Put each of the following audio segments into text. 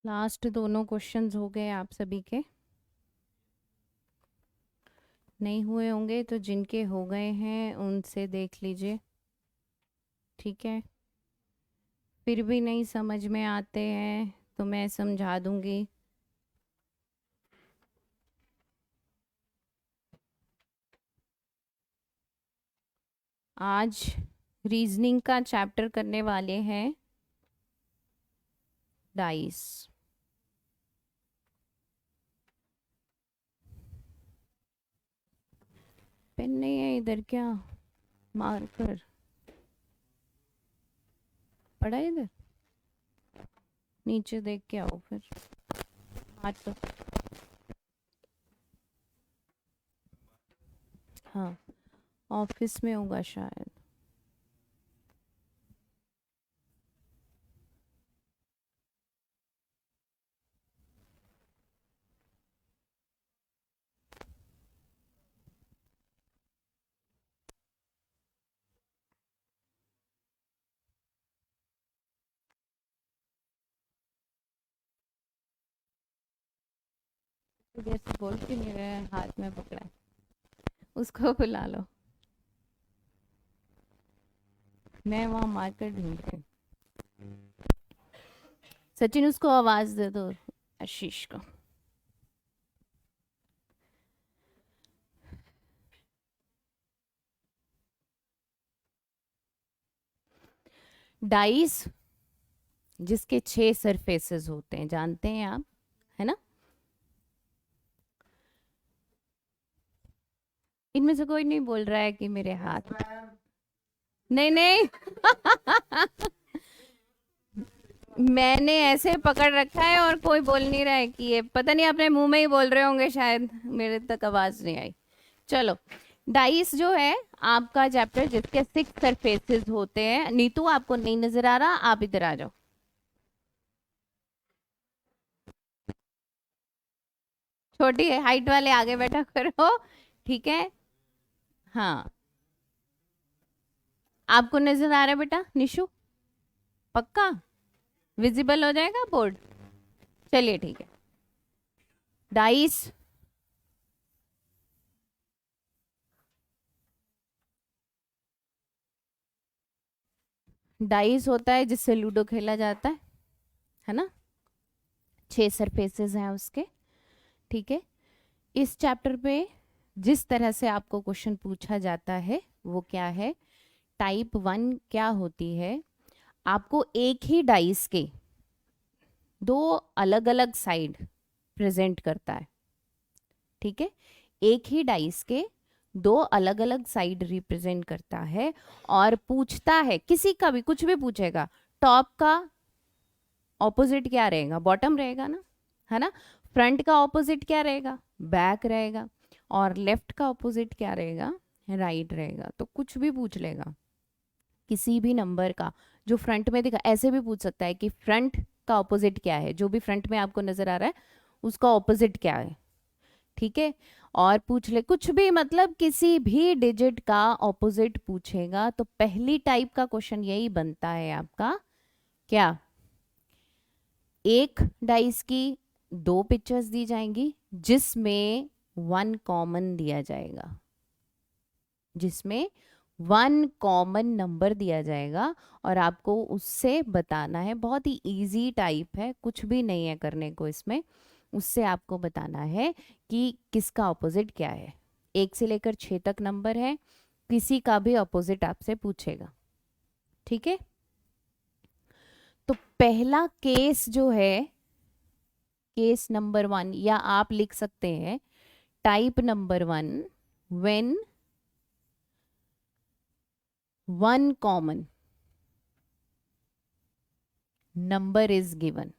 Last दोनों questions हो गए आप सभी के। नहीं हुए होंगे तो जिनके हो गए हैं उनसे देख लीजिए, ठीक है। फिर भी नहीं समझ में आते हैं तो मैं समझा दूंगी। आज रीजनिंग का चैप्टर करने वाले हैं डाइस। पेन नहीं है इधर क्या? मार्कर पड़ा है इधर, नीचे देख के आओ फिर। हाथ तो हाँ, ऑफिस में होगा शायद। तो जैसे बोल के मेरे हाथ में पकड़ा है, उसको बुला लो। मैं वहाँ मार्कर ढूंढ रही हूँ। सचिन उसको आवाज दे दो, आशीष को। डाइस जिसके 6 सरफेसेस होते हैं, जानते हैं आप, है ना? इनमें से कोई नहीं बोल रहा है कि मेरे हाथ, नहीं नहीं मैंने ऐसे पकड़ रखा है और कोई बोल नहीं रहा है कि ये, पता नहीं अपने मुंह में ही बोल रहे होंगे शायद, मेरे तक आवाज नहीं आई। चलो, डाइस जो है आपका चैप्टर जिसके 6 सरफेसेस होते हैं। नीतू आपको नहीं नजर आ रहा, आप इधर आ जाओ। छोटी हाइट वाले आगे बैठा करो, ठीक है। हाँ, आपको नजर आ रहा है बेटा निशु? पक्का विजिबल हो जाएगा बोर्ड? चलिए ठीक है। डाइस डाइस होता है जिससे लूडो खेला जाता है ना? 6 सरफेसेस हैं उसके, ठीक है। इस चैप्टर पे जिस तरह से आपको क्वेश्चन पूछा जाता है वो क्या है, टाइप 1 क्या होती है। आपको एक ही डाइस के दो अलग अलग साइड प्रेजेंट करता है, ठीक है। एक ही डाइस के दो अलग अलग साइड रिप्रेजेंट करता है और पूछता है, किसी का भी कुछ भी पूछेगा, टॉप का ऑपोजिट क्या रहेगा? बॉटम रहेगा ना, है ना? फ्रंट का ऑपोजिट क्या रहेगा? बैक रहेगा। और लेफ्ट का ऑपोजिट क्या रहेगा? राइट रहेगा। तो कुछ भी पूछ लेगा, किसी भी नंबर का जो फ्रंट में दिखा, ऐसे भी पूछ सकता है कि फ्रंट का ऑपोजिट क्या है, जो भी फ्रंट में आपको नजर आ रहा है उसका ऑपोजिट क्या है, ठीक है। और पूछ ले कुछ भी, मतलब किसी भी डिजिट का ऑपोजिट पूछेगा तो पहली टाइप का क्वेश्चन यही बनता है आपका, क्या? एक डाइस की दो पिक्चर्स दी जाएंगी जिसमें वन कॉमन दिया जाएगा, जिसमें वन कॉमन नंबर दिया जाएगा और आपको उससे बताना है। बहुत ही इजी टाइप है, कुछ भी नहीं है करने को इसमें। उससे आपको बताना है कि किसका ऑपोजिट क्या है। 1 से लेकर 6 तक नंबर है, किसी का भी ऑपोजिट आपसे पूछेगा, ठीक है। तो पहला केस जो है, केस नंबर 1, या आप लिख सकते हैं type number 1, when one common number is given.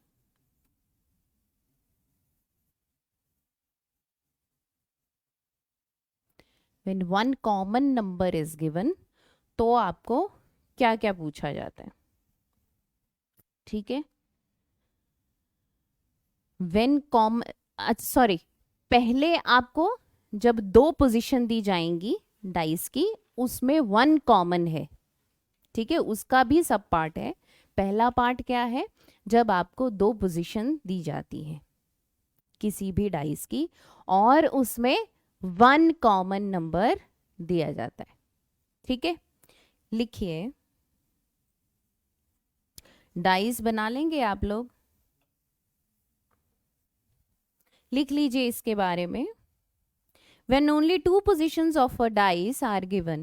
When one common number is given तो आपको क्या क्या पूछा जाता है, ठीक है। व्हेन कॉम सॉरी, पहले आपको जब दो पोजीशन दी जाएंगी डाइस की, उसमें वन कॉमन है, ठीक है, उसका भी सब पार्ट है। पहला पार्ट क्या है, जब आपको 2 पोजीशन दी जाती है किसी भी डाइस की और उसमें 1 कॉमन नंबर दिया जाता है। ठीक है, लिखिए, डाइस बना लेंगे आप लोग, लिख लीजिए इसके बारे में। When only 2 positions of a dice are given,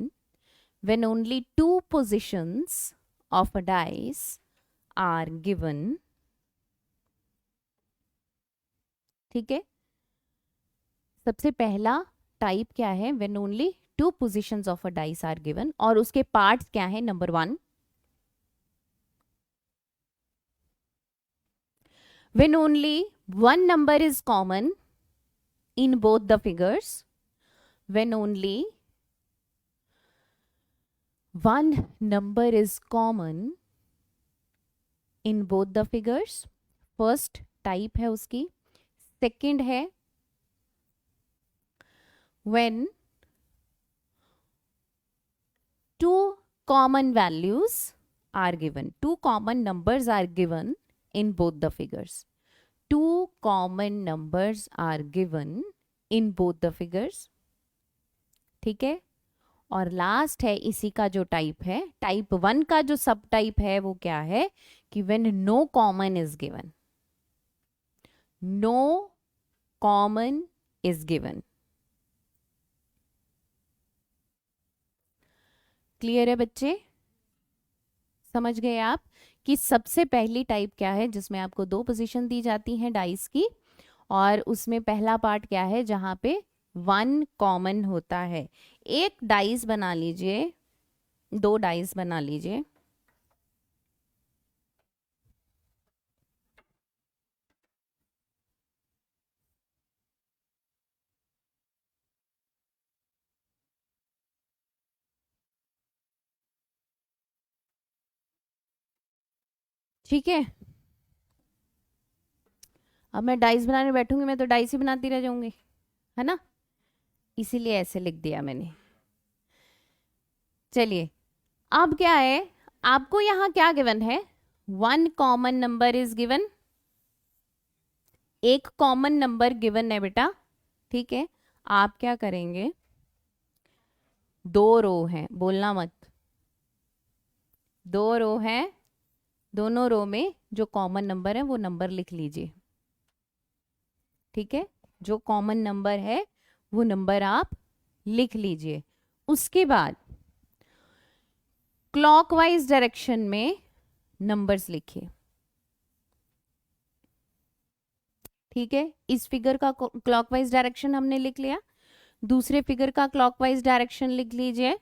when only 2 positions of a dice are given, ठीक है, सबसे पहला टाइप क्या है, when only 2 positions of a dice are given, और उसके पार्ट्स क्या है, number 1, when only one number is common in both the figures, when only one number is common in both the figures, first type है उसकी। Second है when 2 common values are given, 2 common numbers are given in both the figures, 2 common numbers are given in both the figures, ठीक है। और last है इसी का जो टाइप है, टाइप 1 का जो सब टाइप है वो क्या है कि when no common is given, no common is given। Clear है बच्चे, समझ गए आप कि सबसे पहली टाइप क्या है जिसमें आपको 2 पोजीशन दी जाती हैं डाइस की, और उसमें पहला पार्ट क्या है जहां पे 1 कॉमन होता है। एक डाइस बना लीजिए, 2 डाइस बना लीजिए, ठीक है। अब मैं डाइस बनाने बैठूंगी, मैं तो डाइस ही बनाती रह जाऊंगी, है ना, इसीलिए ऐसे लिख दिया मैंने। चलिए, अब क्या है, आपको यहां क्या गिवन है, 1 कॉमन नंबर इज गिवन, एक कॉमन नंबर गिवन है बेटा, ठीक है। आप क्या करेंगे, 2 रो हैं, बोलना मत, 2 रो हैं, दोनों रो में जो कॉमन नंबर है वो नंबर लिख लीजिए, ठीक है। जो कॉमन नंबर है वो नंबर आप लिख लीजिए। उसके बाद क्लॉकवाइज डायरेक्शन में नंबर्स लिखिए, ठीक है। इस फिगर का क्लॉकवाइज डायरेक्शन हमने लिख लिया, दूसरे फिगर का क्लॉकवाइज डायरेक्शन लिख लीजिए।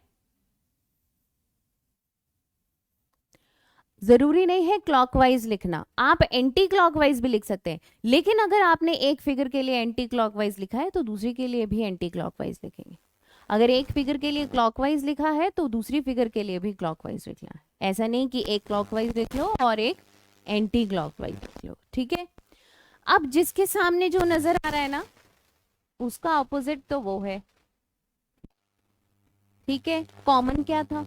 जरूरी नहीं है क्लॉकवाइज लिखना, आप एंटी क्लॉकवाइज भी लिख सकते हैं, लेकिन अगर आपने एक फिगर के लिए एंटी क्लॉकवाइज लिखा है तो दूसरी के लिए भी एंटी क्लॉकवाइज लिखेंगे। अगर एक फिगर के लिए क्लॉकवाइज लिखा है तो दूसरी फिगर के लिए भी क्लॉकवाइज लिखना है। ऐसा नहीं कि एक क्लॉकवाइज लिख लो और एक एंटी क्लॉकवाइज लिख लो, ठीक है। अब जिसके सामने जो नजर आ रहा है ना, उसका ऑपोजिट तो वो है, ठीक है। कॉमन क्या था,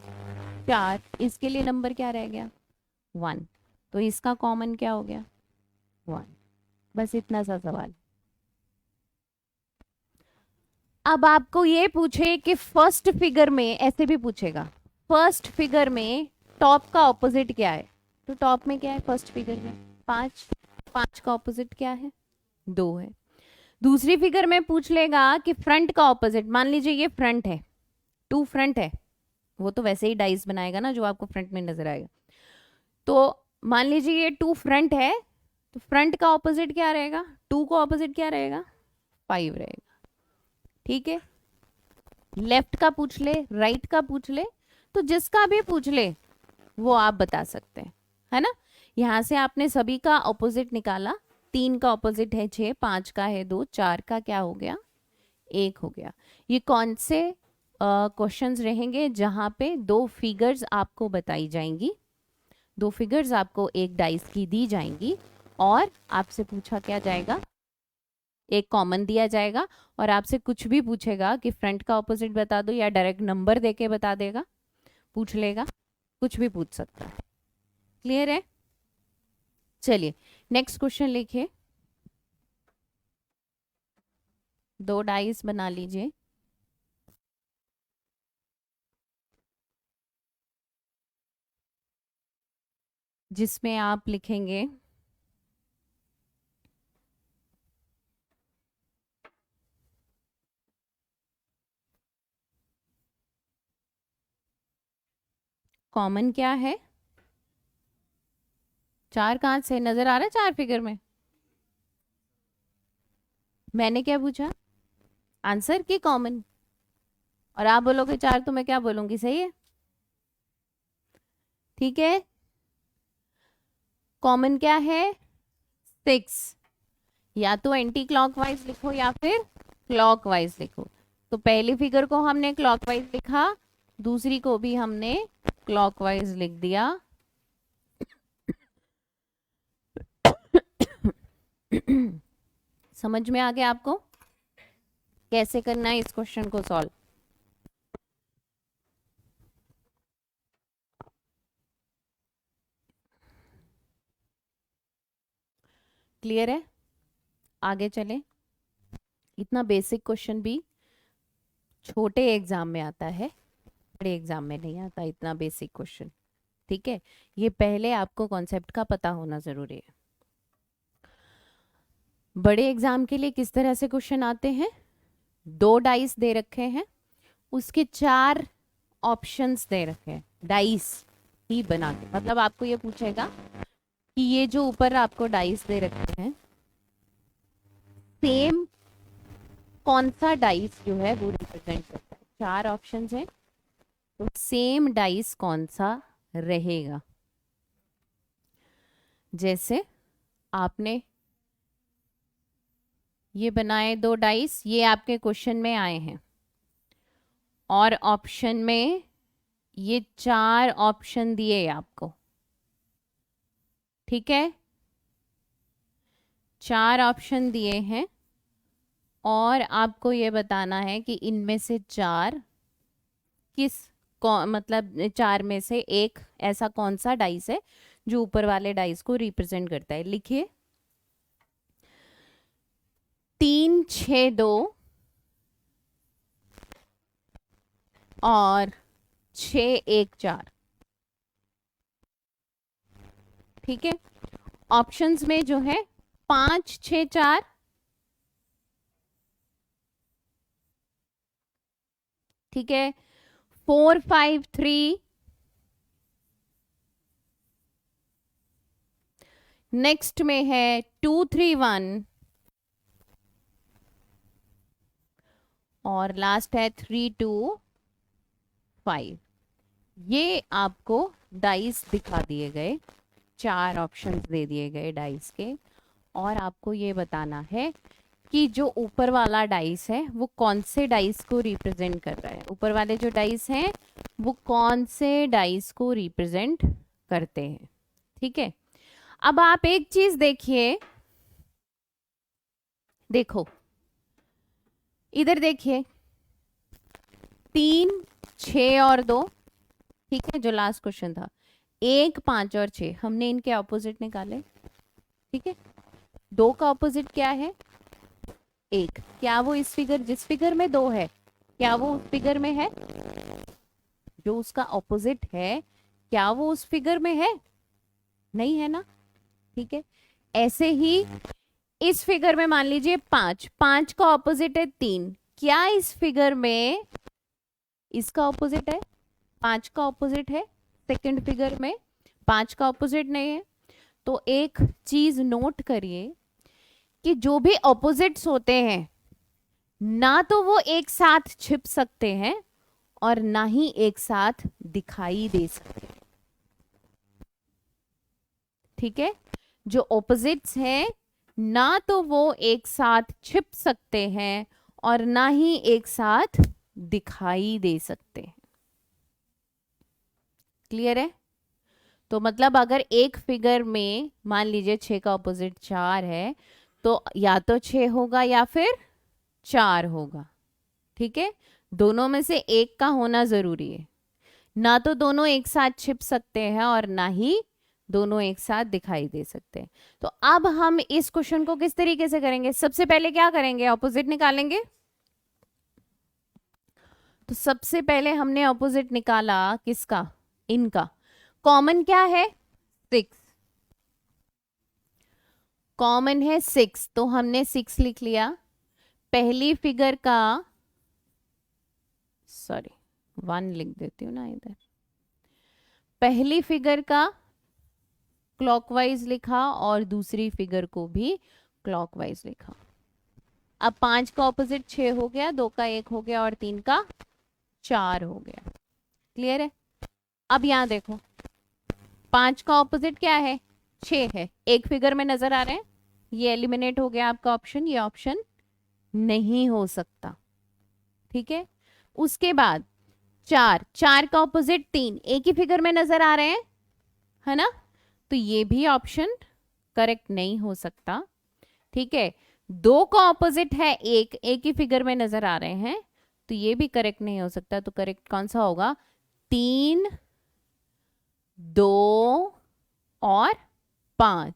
4, इसके लिए नंबर क्या रह गया, 1, तो इसका कॉमन क्या हो गया, 1। बस इतना सा सवाल। अब आपको ये पूछे कि फर्स्ट फिगर में, ऐसे भी पूछेगा, फर्स्ट फिगर में टॉप का ऑपोजिट क्या है, तो टॉप में क्या है फर्स्ट फिगर में, 5, 5 का ऑपोजिट क्या है, 2 है। दूसरी फिगर में पूछ लेगा कि फ्रंट का ऑपोजिट, मान लीजिए ये फ्रंट है, 2 फ्रंट है, वो तो वैसे ही डाइस बनाएगा ना जो आपको फ्रंट में नजर आएगा। तो मान लीजिए ये 2 फ्रंट है, तो फ्रंट का ऑपोजिट क्या रहेगा, 2 का ऑपोजिट क्या रहेगा, 5 रहेगा, ठीक है। लेफ्ट का पूछ ले, राइट का पूछ ले, तो जिसका भी पूछ ले वो आप बता सकते हैं, है ना। यहां से आपने सभी का ऑपोजिट निकाला, 3 का ऑपोजिट है 6, 5 का है 2, 4 का क्या हो गया, 1 हो गया। ये कौन से क्वेश्चंस रहेंगे जहां पे 2 फिगर्स आपको बताई जाएंगी, 2 फिगर्स आपको एक डाइस की दी जाएंगी और आपसे पूछा क्या जाएगा, एक कॉमन दिया जाएगा और आपसे कुछ भी पूछेगा कि फ्रंट का ऑपोजिट बता दो या डायरेक्ट नंबर देके बता देगा, पूछ लेगा, कुछ भी पूछ सकता है। क्लियर है। चलिए नेक्स्ट क्वेश्चन लिखिए, 2 डाइस बना लीजिए। जिसमें आप लिखेंगे कॉमन क्या है। 4 कहाँ से नजर आ रहा है 4 फिगर में? मैंने क्या पूछा आंसर की कॉमन, और आप बोलोगे 4 तो मैं क्या बोलूंगी, सही है। ठीक है, कॉमन क्या है 6। या तो एंटी क्लॉकवाइज लिखो या फिर क्लॉकवाइज लिखो। तो पहली फिगर को हमने क्लॉकवाइज लिखा, दूसरी को भी हमने क्लॉकवाइज लिख दिया। समझ में आ गया आपको कैसे करना है इस क्वेश्चन को सॉल्व? क्लियर है? आगे चले। इतना बेसिक क्वेश्चन भी छोटे एग्जाम में आता है, बड़े एग्जाम में नहीं आता इतना बेसिक क्वेश्चन। ठीक है, ये पहले आपको कॉन्सेप्ट का पता होना जरूरी है। बड़े एग्जाम के लिए किस तरह से क्वेश्चन आते हैं, 2 डाइस दे रखे हैं, उसके 4 ऑप्शंस दे रखे हैं, डाइस ही बना के। मतलब आपको ये पूछेगा कि ये जो ऊपर आपको डाइस दे रखे हैं, सेम कौन सा डाइस जो है वो रिप्रेजेंट करता है। 4 ऑप्शंस हैं, तो सेम डाइस कौन सा रहेगा। जैसे आपने ये बनाए 2 डाइस, ये आपके क्वेश्चन में आए हैं, और ऑप्शन में ये 4 ऑप्शन दिए आपको। ठीक है, 4 ऑप्शन दिए हैं और आपको ये बताना है कि इनमें से 4 किस मतलब 4 में से एक ऐसा कौन सा डाइस है जो ऊपर वाले डाइस को रिप्रेजेंट करता है। लिखिए 3 6 2 और 6 1 4। ठीक है, ऑप्शंस में जो है 5 6 4, ठीक है, 4 5 3, नेक्स्ट में है 2 3 1, और लास्ट है 3 2 5। ये आपको डाइस दिखा दिए गए, 4 ऑप्शंस दे दिए गए डाइस के, और आपको ये बताना है कि जो ऊपर वाला डाइस है वो कौन से डाइस को रिप्रेजेंट कर रहा है। ऊपर वाले जो डाइस हैं वो कौन से डाइस को रिप्रेजेंट करते हैं। ठीक है, अब आप एक चीज देखिए, देखो इधर देखिए, 3 6 और 2, ठीक है, जो लास्ट क्वेश्चन था 1 5 और 6, हमने इनके ऑपोजिट निकाले। ठीक है, 2 का ऑपोजिट क्या है 1, क्या वो इस फिगर, जिस फिगर में 2 है, क्या वो उस फिगर में है? जो उसका ऑपोजिट है क्या वो उस फिगर में है? नहीं है ना। ठीक है, ऐसे ही इस फिगर में मान लीजिए 5, 5 का ऑपोजिट है 3, क्या इस फिगर में इसका ऑपोजिट है? 5 का ऑपोजिट है सेकंड फिगर में, 5 का ऑपोजिट नहीं है। तो एक चीज नोट करिए कि जो भी ऑपोजिट्स होते हैं ना तो वो एक साथ छिप सकते हैं और ना ही एक साथ दिखाई दे सकते हैं। ठीक है, जो ऑपोजिट्स हैं ना तो वो एक साथ छिप सकते हैं और ना ही एक साथ दिखाई दे सकते हैं। क्लियर है? तो मतलब अगर एक फिगर में मान लीजिए 6 का ऑपोजिट 4 है, तो या तो 6 होगा या फिर 4 होगा। ठीक है, दोनों में से एक का होना जरूरी है, ना तो दोनों एक साथ छिप सकते हैं और ना ही दोनों एक साथ दिखाई दे सकते हैं। तो अब हम इस क्वेश्चन को किस तरीके से करेंगे, सबसे पहले क्या करेंगे, ऑपोजिट निकालेंगे। तो सबसे पहले हमने ऑपोजिट निकाला किसका, इनका। कॉमन क्या है, 6, कॉमन है 6, तो हमने 6 लिख लिया। पहली फिगर का, सॉरी 1 लिख देती हूँ ना इधर, पहली फिगर का क्लॉकवाइज लिखा और दूसरी फिगर को भी क्लॉकवाइज लिखा। अब 5 का ऑपोजिट 6 हो गया, 2 का 1 हो गया और 3 का 4 हो गया। क्लियर है। अब यहां देखो, 5 का ऑपोजिट क्या है, 6 है, एक फिगर में नजर आ रहे हैं, ये एलिमिनेट हो गया आपका ऑप्शन, ये ऑप्शन नहीं हो सकता। ठीक है। उसके बाद 4, 4 का ऑपोजिट 3, एक ही फिगर में नजर आ रहे हैं, है ना, तो ये भी ऑप्शन करेक्ट नहीं हो सकता। ठीक है। 2 का ऑपोजिट है 1, एक ही फिगर में नजर आ रहे हैं, तो ये भी करेक्ट नहीं हो सकता। तो करेक्ट कौन सा होगा, 3, 2 और 5,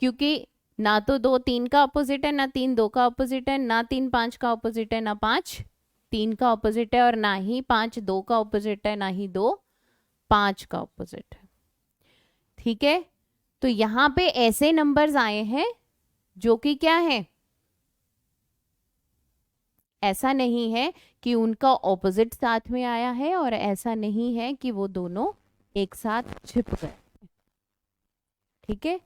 क्योंकि ना तो 2 3 का ऑपोजिट है, ना 3 2 का ऑपोजिट है, ना 3 5 का ऑपोजिट है, ना 5 3 का ऑपोजिट है, और ना ही 5 2 का ऑपोजिट है, ना ही 2 5 का ऑपोजिट है। ठीक है। तो यहां पे ऐसे नंबर्स आए हैं जो कि क्या है, ऐसा नहीं है कि उनका ऑपोजिट साथ में आया है, और ऐसा नहीं है कि वो दोनों एक साथ छिप गए। ठीक है।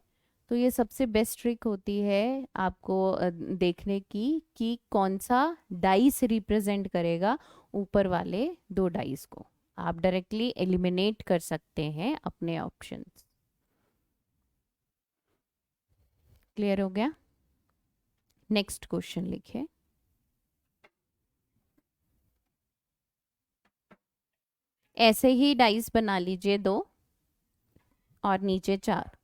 तो ये सबसे बेस्ट ट्रिक होती है आपको देखने की कि कौन सा डाइस रिप्रेजेंट करेगा ऊपर वाले 2 डाइस को। आप डायरेक्टली एलिमिनेट कर सकते हैं अपने ऑप्शंस। क्लियर हो गया। नेक्स्ट क्वेश्चन लिखिए। ऐसे ही डाइस बना लीजिए 2 और नीचे 4।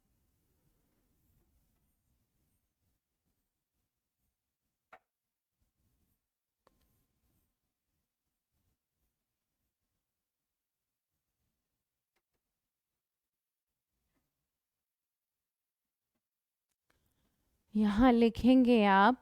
यहां लिखेंगे आप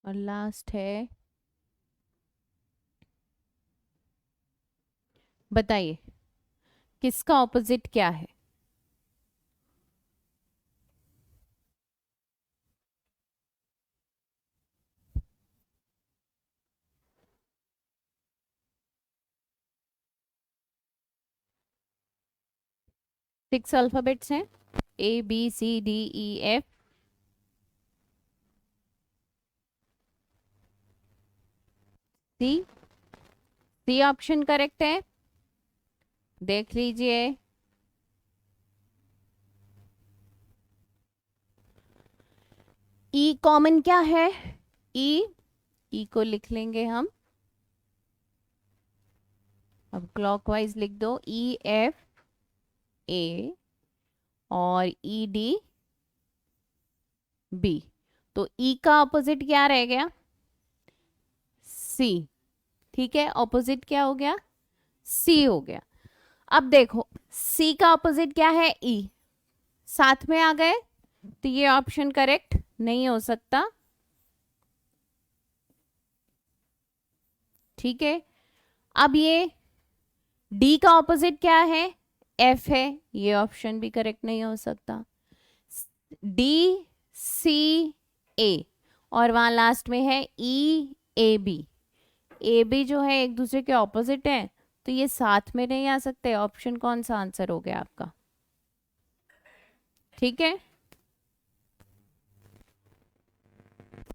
और लास्ट है, बताइए किसका ऑपोजिट क्या है। 6 अल्फाबेट्स हैं, ABCDEF। सी, सी ऑप्शन करेक्ट है, देख लीजिए। ई कॉमन क्या है, ई, ई को लिख लेंगे हम, अब क्लॉकवाइज लिख दो, EFA और EDB। तो ई का ऑपोजिट क्या रह गया, सी। ठीक है, ऑपोजिट क्या हो गया, सी हो गया। अब देखो सी का ऑपोजिट क्या है, ई, साथ में आ गए, तो ये ऑप्शन करेक्ट नहीं हो सकता। ठीक है। अब ये डी का ऑपोजिट क्या है, एफ है, ये ऑप्शन भी करेक्ट नहीं हो सकता। डी सी ए और वहां लास्ट में है ई ए बी, ए बी जो है एक दूसरे के ऑपोजिट है, तो ये साथ में नहीं आ सकते। ऑप्शन कौन सा आंसर हो गया आपका। ठीक है।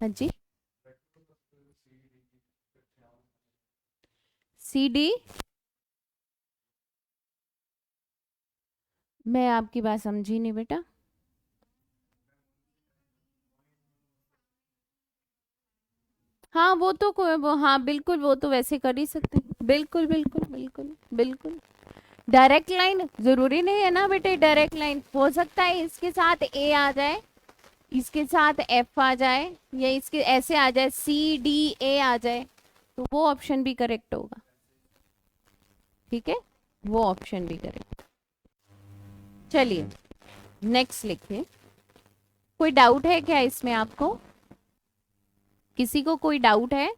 हाँ जी, सी डी। मैं आपकी बात समझी नहीं बेटा। हाँ वो तो कोई वो, हाँ बिल्कुल वो तो वैसे कर ही सकते हैं, बिल्कुल बिल्कुल बिल्कुल बिल्कुल। डायरेक्ट लाइन जरूरी नहीं है ना बेटे, डायरेक्ट लाइन हो सकता है इसके साथ ए आ जाए, इसके साथ एफ आ जाए, या इसके ऐसे आ जाए सी डी ए आ जाए, तो वो ऑप्शन भी करेक्ट होगा। ठीक है, वो ऑप्शन भी करेक्ट। चलिए नेक्स्ट लिखिए। कोई डाउट है क्या इसमें आपको? किसी को कोई डाउट है?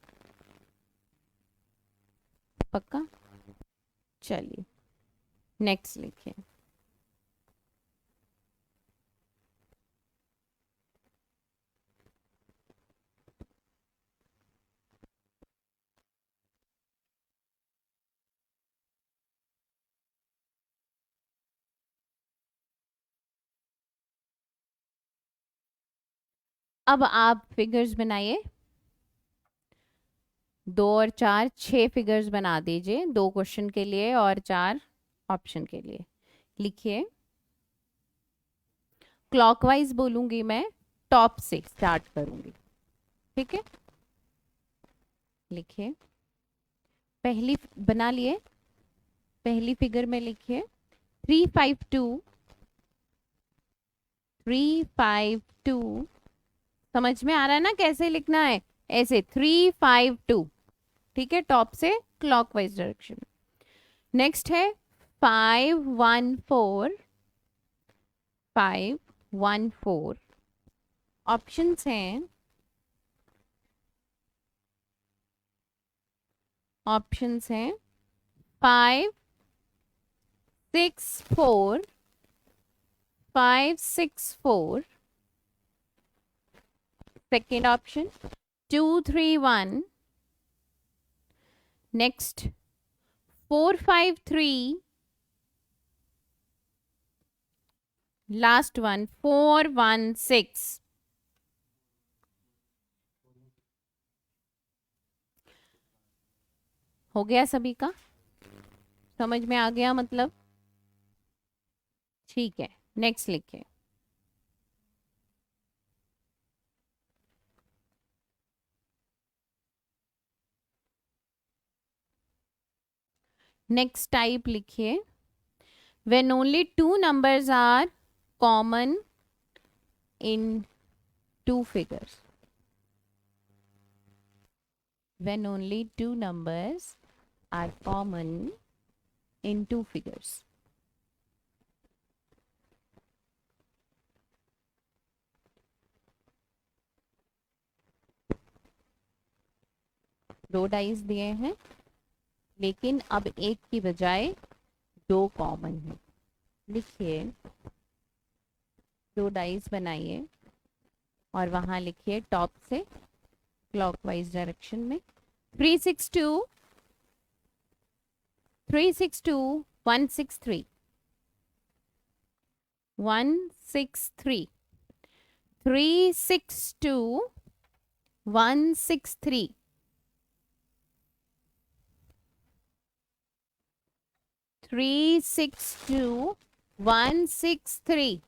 पक्का? चलिए नेक्स्ट लिखिए। अब आप फिगर्स बनाइए, 2 और 4 6 फिगर्स बना दीजिए, 2 क्वेश्चन के लिए और 4 ऑप्शन के लिए। लिखिए, क्लॉकवाइज बोलूंगी मैं, टॉप से स्टार्ट करूंगी। ठीक है, लिखिए। पहली बना लिए, पहली फिगर में लिखिए 352 352। समझ में आ रहा है ना कैसे लिखना है? ऐसे 352। ठीक है, टॉप से क्लॉकवाइज डायरेक्शन। नेक्स्ट है 514 514। ऑप्शंस हैं, ऑप्शंस हैं 564 564। Second option 231। Next 453। Last one 416। हो गया सभी का? समझ में आ गया मतलब? ठीक है, नेक्स्ट लिखिए। नेक्स्ट टाइप लिखिए, when only two numbers are common in two figures. When only two numbers are common in two figures. दो डाइस दिए हैं, लेकिन अब एक की बजाय दो कॉमन है। लिखिए, दो डाइस बनाइए और वहां लिखिए टॉप से क्लॉकवाइज डायरेक्शन में 362 362 163 163 362 163 362 163।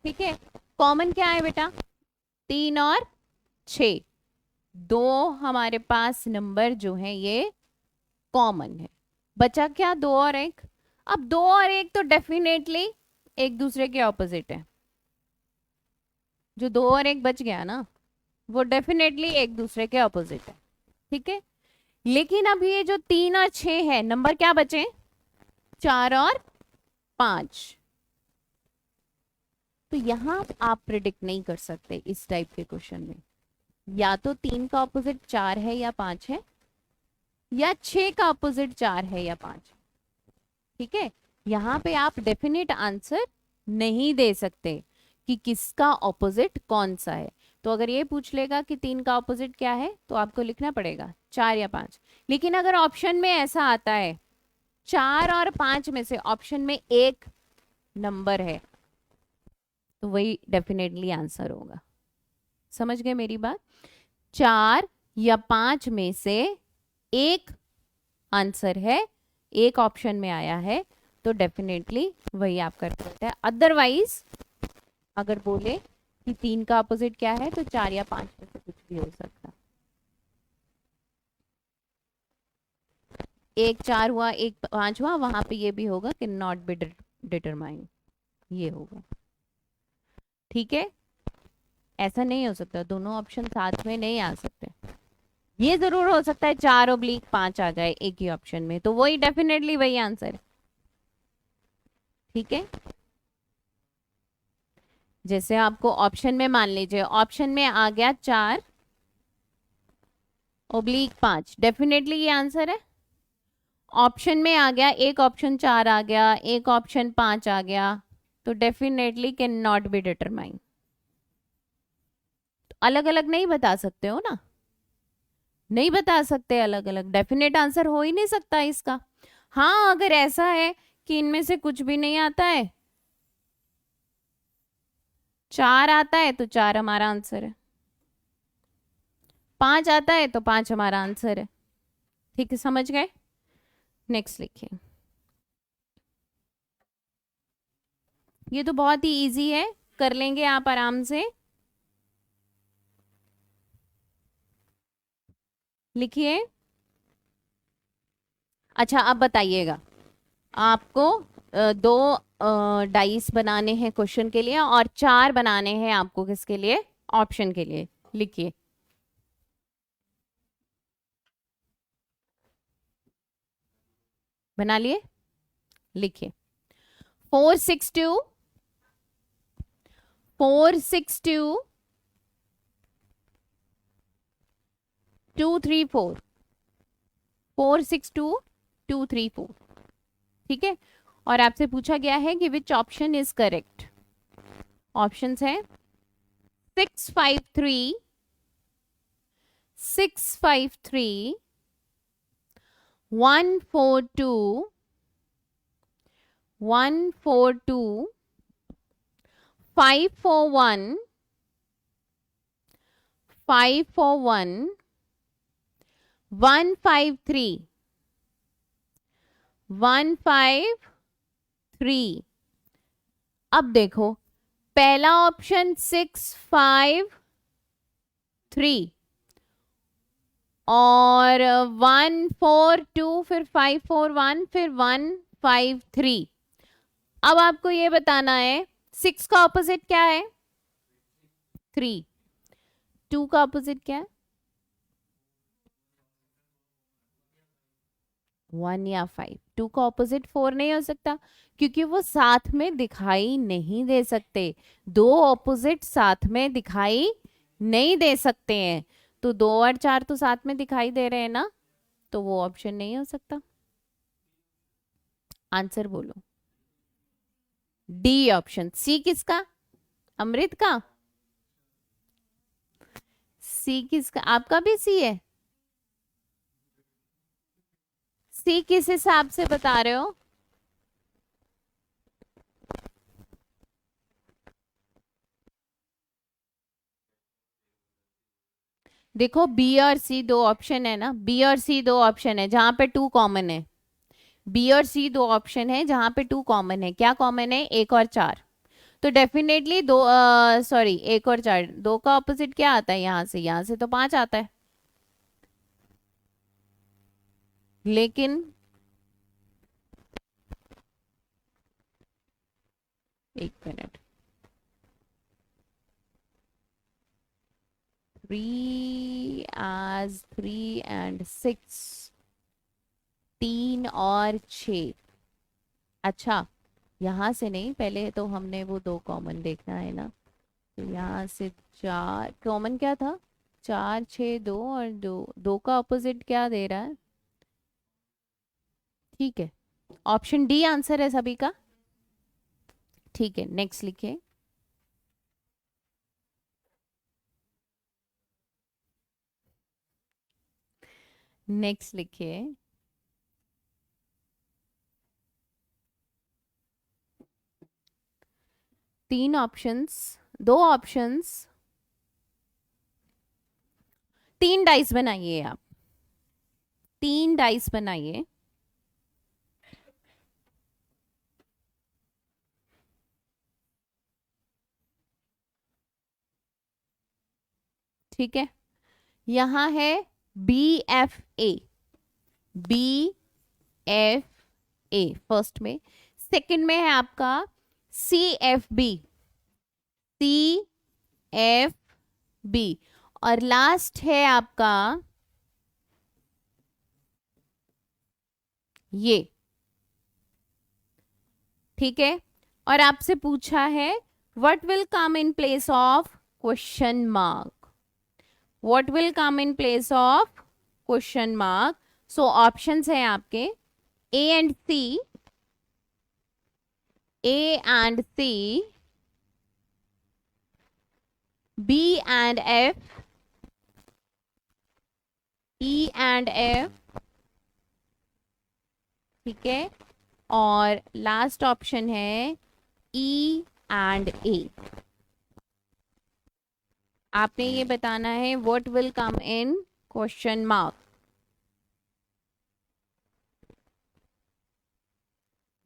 ठीक है, कॉमन क्या है बेटा? 3 और 6, दो हमारे पास नंबर जो है ये कॉमन है। बचा क्या? 2 और 1। अब 2 और 1 तो डेफिनेटली एक दूसरे के ऑपोजिट है। जो 2 और 1 बच गया ना, वो डेफिनेटली एक दूसरे के ऑपोजिट है। ठीक है, लेकिन अब ये जो 3 और 6 है, नंबर क्या बचे? 4 और 5। तो यहां आप प्रिडिक्ट नहीं कर सकते इस टाइप के क्वेश्चन में, या तो 3 का ऑपोजिट 4 है या 5 है, या 6 का ऑपोजिट 4 है या 5। ठीक है, यहाँ पे आप डेफिनेट आंसर नहीं दे सकते कि किसका ऑपोजिट कौन सा है। तो अगर ये पूछ लेगा कि 3 का ऑपोजिट क्या है, तो आपको लिखना पड़ेगा 4 या 5। लेकिन अगर ऑप्शन में ऐसा आता है 4 और 5 में से ऑप्शन में एक नंबर है, तो वही डेफिनेटली आंसर होगा। समझ गए मेरी बात? 4 या 5 में से एक आंसर है, एक ऑप्शन में आया है, तो डेफिनेटली वही आप कर सकते हैं। अदरवाइज अगर बोले कि 3 का अपोजिट क्या है, तो 4 या 5 में से कुछ भी हो सकता है। 1 4 हुआ, 1 5 हुआ, वहां पे ये भी होगा कि नॉट बी डिटरमाइन, ये होगा। ठीक है, ऐसा नहीं हो सकता, दोनों ऑप्शन साथ में नहीं आ सकते। ये जरूर हो सकता है 4/5 आ जाए एक ही ऑप्शन में, तो वही डेफिनेटली वही आंसर है। ठीक है, जैसे आपको ऑप्शन में, मान लीजिए ऑप्शन में आ गया 4/5, डेफिनेटली ये आंसर है। ऑप्शन में आ गया, एक ऑप्शन 4 आ गया, एक ऑप्शन 5 आ गया, तो definitely can not be determine. अलग अलग नहीं बता सकते हो ना, नहीं बता सकते अलग अलग, डेफिनेट आंसर हो ही नहीं सकता इसका। हाँ, अगर ऐसा है कि इनमें से कुछ भी नहीं आता है, 4 आता है तो 4 हमारा आंसर है, 5 आता है तो 5 हमारा आंसर है। ठीक है, समझ गए? नेक्स्ट लिखिए। ये तो बहुत ही इजी है, कर लेंगे आप आराम से। लिखिए। अच्छा, अब बताइएगा, आपको दो डाइस बनाने हैं क्वेश्चन के लिए, और 4 बनाने हैं आपको किसके लिए, ऑप्शन के लिए। लिखिए। बना लिए? लिखिए। 462 462 234, 462 234। ठीक है, और आपसे पूछा गया है कि which option is correct. Options है 653 653 142 142 541 541 153 153। अब देखो, पहला ऑप्शन 653 और 142, फिर 541, फिर 153। अब आपको ये बताना है 6 का ऑपोजिट क्या है, 3। 2 का ऑपोजिट क्या है, 1 या 5। 2 का ऑपोजिट 4 नहीं हो सकता, क्योंकि वो साथ में दिखाई नहीं दे सकते। दो ऑपोजिट साथ में दिखाई नहीं दे सकते हैं, तो 2 और 4 तो साथ में दिखाई दे रहे हैं ना, तो वो ऑप्शन नहीं हो सकता। आंसर बोलो। D option. सी किसका, अमृत का? सी किसका, आपका भी सी है? सी किस हिसाब से बता रहे हो? देखो, बी और सी दो ऑप्शन है ना, बी और सी दो ऑप्शन है जहां पे 2 कॉमन है। बी और सी दो ऑप्शन है जहां पे 2 कॉमन है। क्या कॉमन है, 1 और 4। तो डेफिनेटली दो, सॉरी 1 और 4, 2 का ऑपोजिट क्या आता है, यहाँ से तो 5 आता है। लेकिन एक मिनट, 3 as 3 and 6, 3 और 6। अच्छा, यहाँ से नहीं, पहले तो हमने वो 2 कॉमन देखना है ना, तो यहाँ से 4 कॉमन क्या था, 4 6 2 और 2, 2 का ऑपोजिट क्या दे रहा है। ठीक है, ऑप्शन डी आंसर है सभी का। ठीक है, नेक्स्ट लिखिए। नेक्स्ट लिखिए। तीन ऑप्शंस, दो ऑप्शंस, 3 डाइस बनाइए आप। 3 डाइस बनाइए। ठीक है, यहां है BFA, BFA फर्स्ट में, सेकंड में है आपका CFB, CFB, और लास्ट है आपका ये। ठीक है, और आपसे पूछा है what will come in place of question mark, what will come in place of question mark. So options हैं आपके A and C, A and C, B and F, E and F, ठीक है, और लास्ट ऑप्शन है E and A। आपने ये बताना है what will come in question mark.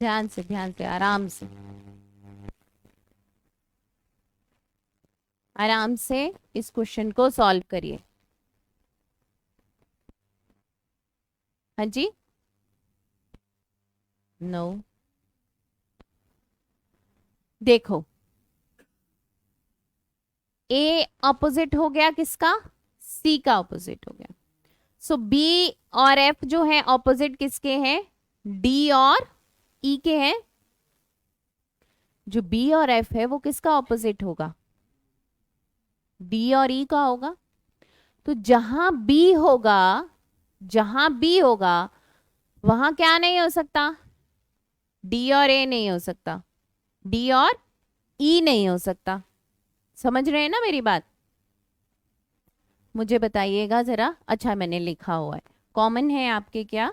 ध्यान से आराम से, आराम से इस क्वेश्चन को सॉल्व करिए। हाँ जी, नो देखो, A ऑपोजिट हो गया किसका, C का ऑपोजिट हो गया। सो B और F जो है ऑपोजिट किसके हैं, D और E के हैं। जो B और F है वो किसका ऑपोजिट होगा, D और E का होगा। तो जहां B होगा, जहां B होगा वहां क्या नहीं हो सकता, D और A नहीं हो सकता, D और E नहीं हो सकता। समझ रहे हैं ना मेरी बात, मुझे बताइएगा जरा। अच्छा मैंने लिखा हुआ है, कॉमन है आपके क्या,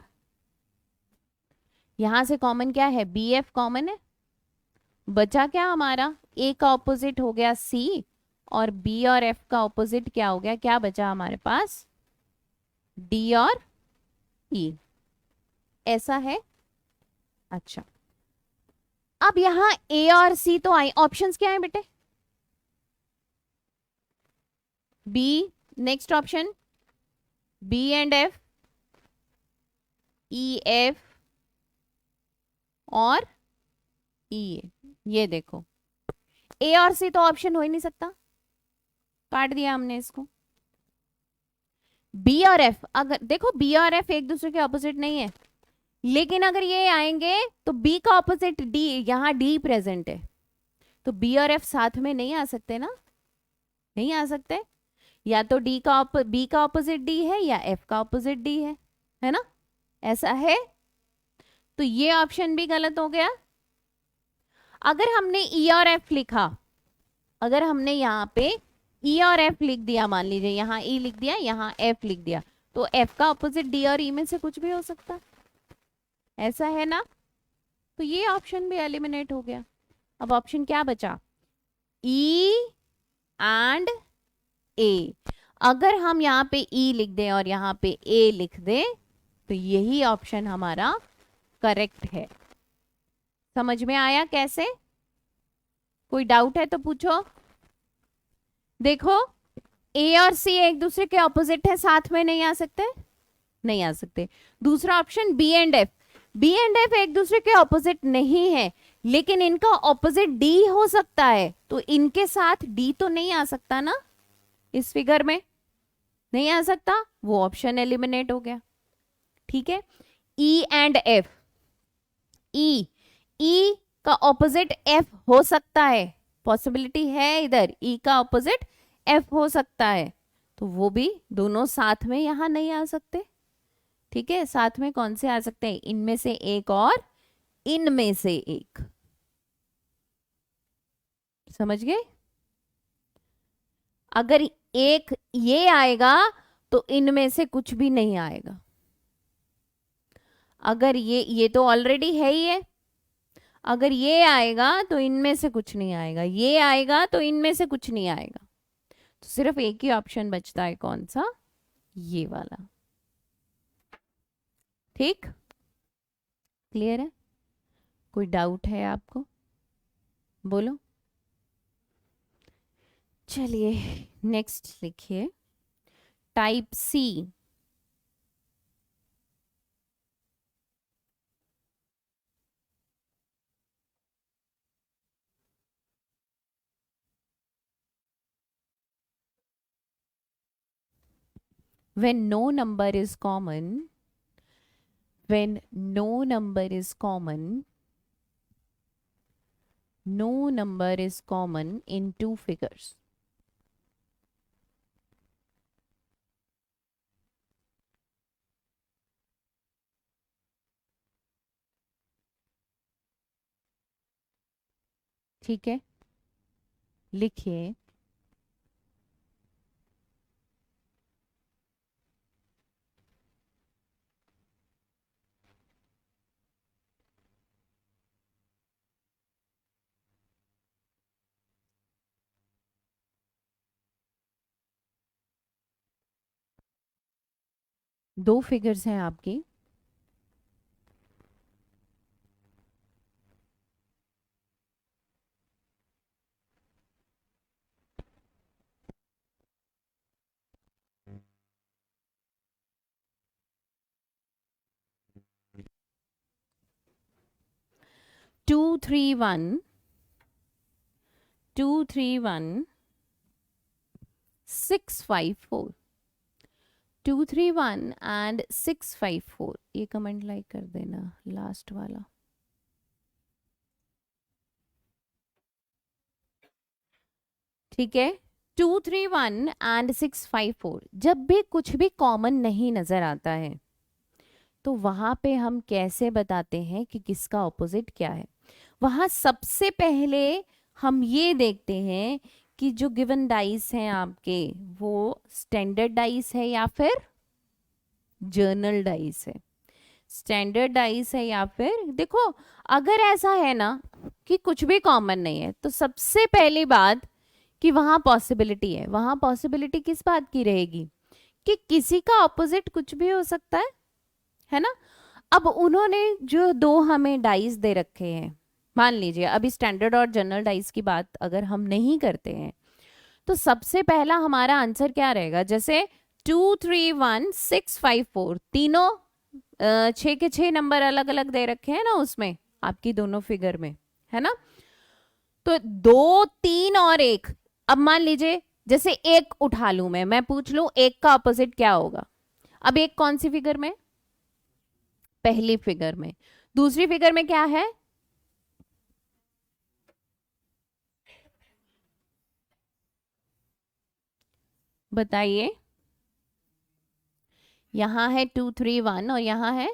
यहां से कॉमन क्या है, BF कॉमन है। बचा क्या हमारा, A का ऑपोजिट हो गया C, और B और F का ऑपोजिट क्या हो गया, क्या बचा हमारे पास, D और E। ऐसा है। अच्छा, अब यहां A और C तो आई, ऑप्शंस क्या है बेटे, B, next option B and F, E F और E A। ये देखो A और C तो ऑप्शन हो ही नहीं सकता, काट दिया हमने इसको। B और F, अगर देखो B और F एक दूसरे के ऑपोजिट नहीं है, लेकिन अगर ये आएंगे तो B का ऑपोजिट D, यहां D प्रेजेंट है, तो B और F साथ में नहीं आ सकते ना, नहीं आ सकते। या तो B का ऑपोजिट D है या F का ऑपोजिट D है ना, ऐसा है। तो ये ऑप्शन भी गलत हो गया। अगर हमने E और F लिखा, अगर हमने यहाँ पे E और F लिख दिया, मान लीजिए यहाँ E लिख दिया, यहाँ F लिख दिया, तो F का ऑपोजिट D और E में से कुछ भी हो सकता, ऐसा है ना। तो ये ऑप्शन भी एलिमिनेट हो गया। अब ऑप्शन क्या बचा, E एंड A। अगर हम यहाँ पे E लिख दें और यहाँ पे A लिख दें तो यही ऑप्शन हमारा करेक्ट है। समझ में आया कैसे, कोई डाउट है तो पूछो। देखो A और C एक दूसरे के ऑपोजिट है, साथ में नहीं आ सकते, नहीं आ सकते। दूसरा option B and F, B and F एक दूसरे के ऑपोजिट नहीं है, लेकिन इनका ऑपोजिट D हो सकता है, तो इनके साथ D तो नहीं आ सकता ना, इस फिगर में नहीं आ सकता, वो ऑप्शन एलिमिनेट हो गया। ठीक है, E एंड F, E का ऑपोजिट F हो सकता है, पॉसिबिलिटी है इधर, E का ऑपोजिट F हो सकता है, तो वो भी दोनों साथ में यहां नहीं आ सकते। ठीक है, साथ में कौन से आ सकते हैं, इनमें से एक और इनमें से एक। समझ गए, अगर एक ये आएगा तो इनमें से कुछ भी नहीं आएगा। अगर ये तो ऑलरेडी है ही है, अगर ये आएगा तो इनमें से कुछ नहीं आएगा, ये आएगा तो इनमें से कुछ नहीं आएगा, तो सिर्फ एक ही ऑप्शन बचता है, कौन सा, ये वाला। ठीक, क्लियर है? कोई डाउट है आपको? बोलो। चलिए नेक्स्ट लिखिए, type C. When no number is common, when no number is common, no number is common in two figures. ठीक है, लिखिए, दो फिगर्स हैं आपकी, टू थ्री वन, 654, 231 एंड 654। ये कमेंट लाइक कर देना लास्ट वाला। ठीक है, 231 एंड 654। जब भी कुछ भी कॉमन नहीं नजर आता है तो वहां पे हम कैसे बताते हैं कि किसका ऑपोजिट क्या है? वहां सबसे पहले हम ये देखते हैं कि जो गिवन डाइस हैं आपके, वो स्टैंडर्ड डाइस है या फिर जर्नल डाइस है। स्टैंडर्ड डाइस है या फिर, देखो अगर ऐसा है ना कि कुछ भी कॉमन नहीं है, तो सबसे पहली बात कि वहां पॉसिबिलिटी है। वहां पॉसिबिलिटी किस बात की रहेगी? कि किसी का ऑपोजिट कुछ भी हो सकता है ना? अब उन्होंने जो दो हमें डाइस दे रखे हैं, मान लीजिए अभी स्टैंडर्ड और जनरल डाइस की बात अगर हम नहीं करते हैं, तो सबसे पहला हमारा आंसर क्या रहेगा? जैसे 231 654, तीनों 6 के 6 नंबर अलग अलग दे रखे हैं ना उसमें, आपकी दोनों फिगर में, है ना? तो 2 3 और 1। अब मान लीजिए जैसे एक उठा लूं मैं पूछ लूं एक का ऑपोजिट क्या होगा। अब एक कौन सी फिगर में? पहली फिगर में। दूसरी फिगर में क्या है? बताइए। यहां है 231 और यहां है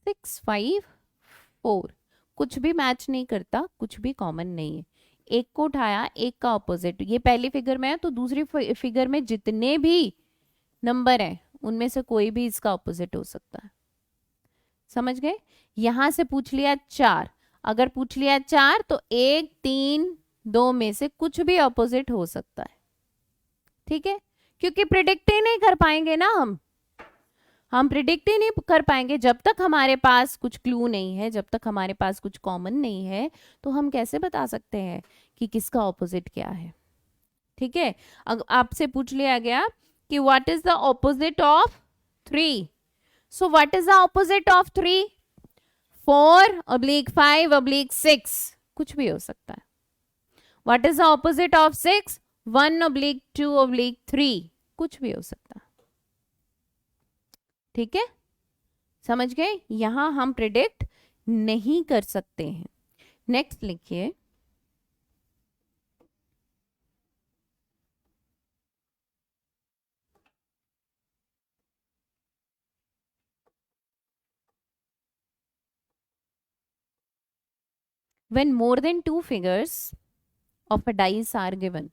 654। कुछ भी मैच नहीं करता, कुछ भी कॉमन नहीं है। एक को उठाया, एक का ऑपोजिट, ये पहली फिगर में है, तो दूसरी फिगर में जितने भी नंबर हैं उनमें से कोई भी इसका ऑपोजिट हो सकता है। समझ गए? यहां से पूछ लिया 4, अगर पूछ लिया 4 तो 1 3 2 में से कुछ भी ऑपोजिट हो सकता है। ठीक है, क्योंकि प्रिडिक्ट ही नहीं कर पाएंगे ना हम प्रिडिक्ट ही नहीं कर पाएंगे जब तक हमारे पास कुछ क्लू नहीं है, जब तक हमारे पास कुछ कॉमन नहीं है, तो हम कैसे बता सकते हैं कि किसका ऑपोजिट क्या है? ठीक है, आपसे पूछ लिया गया कि what is the opposite of 3, so what is the opposite of 3? 4/5/6, कुछ भी हो सकता है। What is the opposite of 6? 1/2/3, कुछ भी हो सकता है। ठीक है, समझ गए? यहां हम प्रिडिक्ट नहीं कर सकते हैं। नेक्स्ट लिखिए, when more than two figures of a dice are given।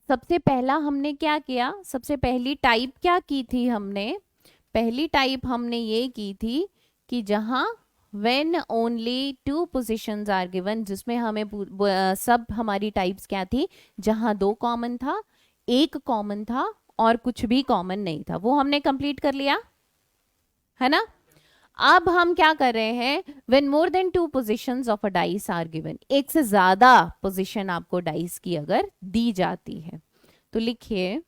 सबसे पहला हमने क्या किया? सबसे पहली टाइप क्या की थी हमने? पहली टाइप हमने ये की थी कि जहां when only two positions are given, जिसमें हमें सब हमारी टाइप्स क्या थी? जहां दो कॉमन था, एक कॉमन था और कुछ भी कॉमन नहीं था, वो हमने कंप्लीट कर लिया, है ना। अब हम क्या कर रहे हैं, when more than 2 positions of a dice are given, एक से ज्यादा पोजीशन आपको डाइस की अगर दी जाती है तो लिखिए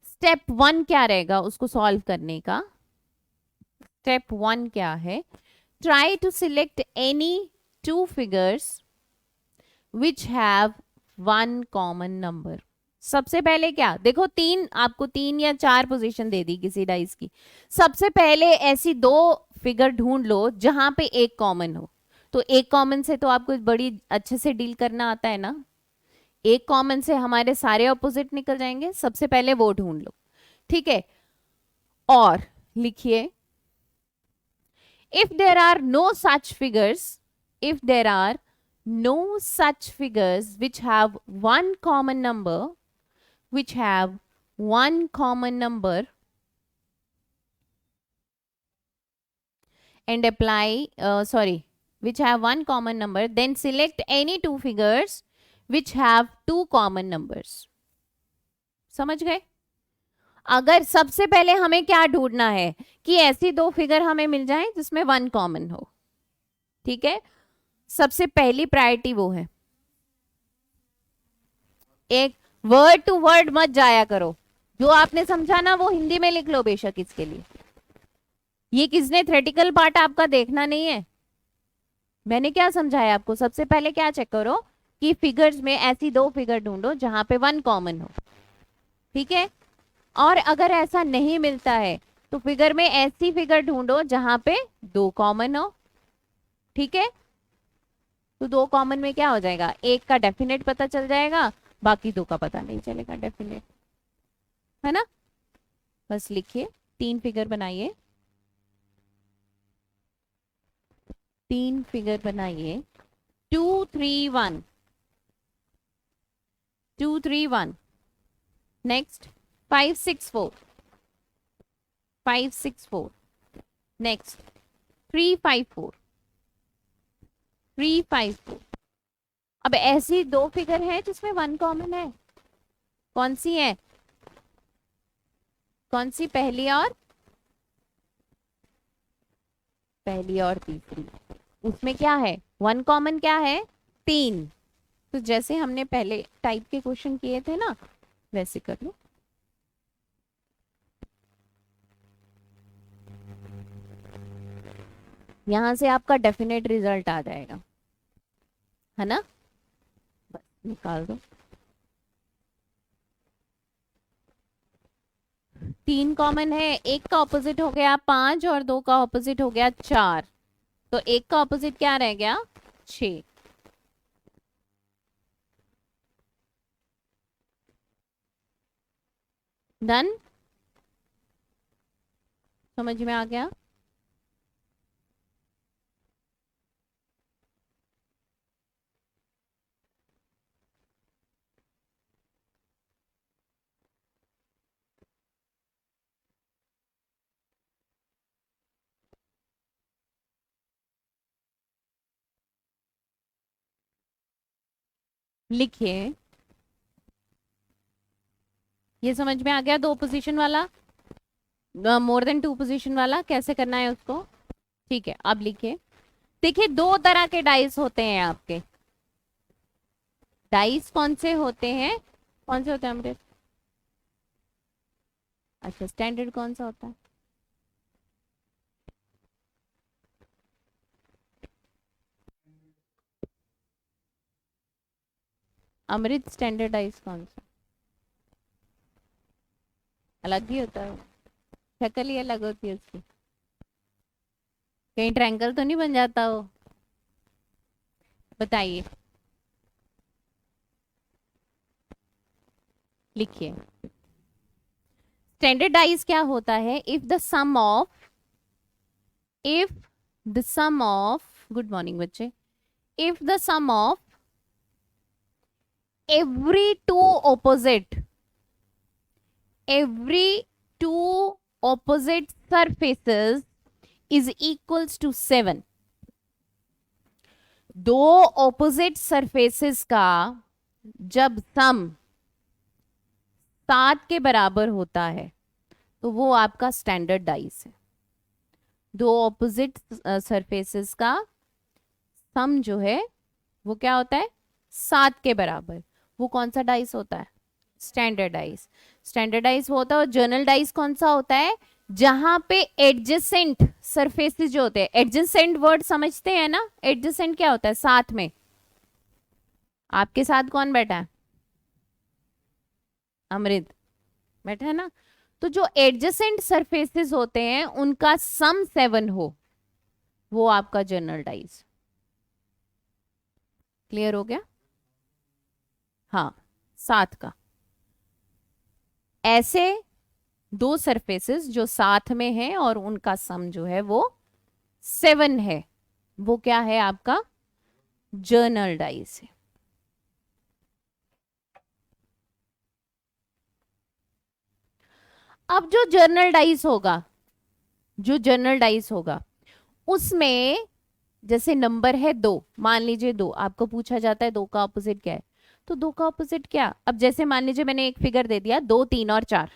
स्टेप 1 क्या रहेगा उसको सॉल्व करने का। स्टेप 1 क्या है, try to select any 2 figures which have 1 common number. सबसे पहले क्या देखो, आपको 3 या 4 पोजीशन दे दी किसी डाइस की, सबसे पहले ऐसी 2 फिगर ढूंढ लो जहां पे एक कॉमन हो। तो एक कॉमन से तो आपको बड़ी अच्छे से डील करना आता है ना, एक कॉमन से हमारे सारे ऑपोजिट निकल जाएंगे, सबसे पहले वो ढूंढ लो, ठीक है। और लिखिए if there are no such figures, if there are no such figures which have one common number, which have one common number and apply which have one common number, then select any 2 figures which have 2 common numbers। समझ गए। अगर सबसे पहले हमें क्या ढूंढना है कि ऐसी 2 फिगर हमें मिल जाए जिसमें 1 कॉमन हो, ठीक है। सबसे पहली प्रायोरिटी वो है। एक वर्ड टू वर्ड मत जाया करो, जो आपने समझा ना वो हिंदी में लिख लो बेशक, इसके लिए ये किसने थ्योरेटिकल पार्ट आपका देखना नहीं है। मैंने क्या समझाया आपको, सबसे पहले क्या चेक करो कि फिगर्स में ऐसी 2 फिगर ढूंढो जहां पे 1 कॉमन हो, ठीक है। और अगर ऐसा नहीं मिलता है तो फिगर में ऐसी फिगर ढूंढो जहां पे 2 कॉमन हो, ठीक है। तो 2 कॉमन में क्या हो जाएगा, एक का डेफिनेट पता चल जाएगा, बाकी 2 का पता नहीं चलेगा डेफिनेट, है ना। बस लिखिए 3 फिगर बनाइए, 3 फिगर बनाइए, 2 3 1, 2 3 1, नेक्स्ट 5 6 4, 5 6 4, नेक्स्ट 3 5 4, 3 5 4। अब ऐसी 2 फिगर है जिसमें 1 कॉमन है, कौन सी है, कौन सी, पहली और तीसरी। उसमें क्या है, 1 कॉमन क्या है, 3। तो जैसे हमने पहले टाइप के क्वेश्चन किए थे ना वैसे कर लो। यहां से आपका डेफिनेट रिजल्ट आ जाएगा, है ना। बस निकाल दो, 3 कॉमन है, एक का ऑपोजिट हो गया 5 और 2 का ऑपोजिट हो गया 4, तो एक का ऑपोजिट क्या रह गया 6। डन, समझ में आ गया। लिखिए, ये समझ में आ गया, 2 पोजीशन वाला, मोर देन 2 पोजीशन वाला कैसे करना है उसको, ठीक है। अब लिखिए, देखिए 2 तरह के डाइस होते हैं आपके, डाइस कौन से होते हैं, कौन से होते हैं अमृत, अच्छा स्टैंडर्ड कौन सा होता है, अमृत स्टैंडर्ड डाइस कौन सा, अलग ही होता है, शक्ल ही अलग होती है उसकी, कहीं ट्रायंगल तो नहीं बन जाता वो, बताइए। लिखिए स्टैंडर्ड डाइस क्या होता है, if the sum of good morning बच्चे, if the sum of every two opposite surfaces is equals to 7। 2 opposite surfaces का जब सम 7 के बराबर होता है तो वो आपका स्टैंडर्ड डाइस है। दो ऑपोजिट सरफेसेस का सम जो है वो क्या होता है, 7 के बराबर। वो कौन सा डाइस होता है, स्टैंडर्ड डाइस। स्टैंडर्ड डाइस वो होता है। और जर्नल डाइस कौन सा होता है, जहां पे एडजेसेंट सरफेसेस जो होते हैं, एडजेसेंट वर्ड समझते हैं ना, एडजेसेंट क्या होता है, साथ में। आपके साथ कौन बैठा है, अमृत बैठा है ना। तो जो एडजेसेंट सरफेसेस होते हैं उनका सम 7 हो, वो आपका जर्नल डाइस। क्लियर हो गया। हाँ, 7 का। ऐसे दो सरफेसेस जो साथ में है और उनका सम जो है वो 7 है, वो क्या है आपका जर्नल डाइस है। अब जो जर्नल डाइस होगा, जो जर्नल डाइस होगा उसमें जैसे नंबर है 2, मान लीजिए 2, आपको पूछा जाता है 2 का ऑपोजिट क्या है, तो 2 का ऑपोजिट क्या। अब जैसे मान लीजिए मैंने एक फिगर दे दिया 2, 3 और 4,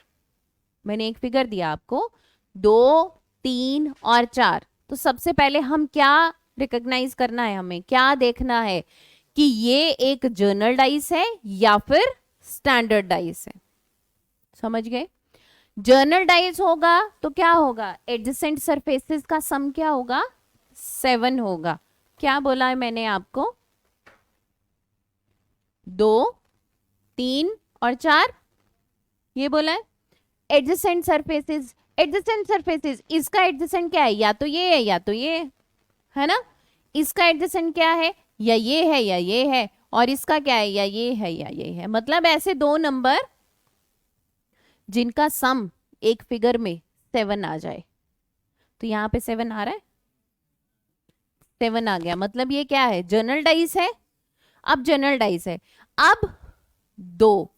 मैंने एक फिगर दिया आपको 2, 3 और 4। तो सबसे पहले हम क्या रिकॉग्नाइज करना है, हमें क्या देखना है कि ये एक जर्नल डाइस है या फिर स्टैंडर्ड डाइस है। समझ गए। जर्नल डाइस होगा तो क्या होगा, एडजेसेंट सरफेसेस का सम क्या होगा, 7 होगा। क्या बोला है मैंने आपको, 2, 3 और 4, ये बोला है। एडजेसेंट सरफेसेस, एडजेसेंट सरफेसेस, इसका एडजेसेंट क्या है, या तो ये है या तो ये है ना। इसका एडजेसेंट क्या है, या ये है या ये है, और इसका क्या है, या ये है या ये है। मतलब ऐसे दो नंबर जिनका सम एक फिगर में 7 आ जाए। तो यहाँ पे 7 आ रहा है, 7 आ गया, मतलब ये क्या है, जर्नल डाइस है। अब जर्नल डाइस है, अब 2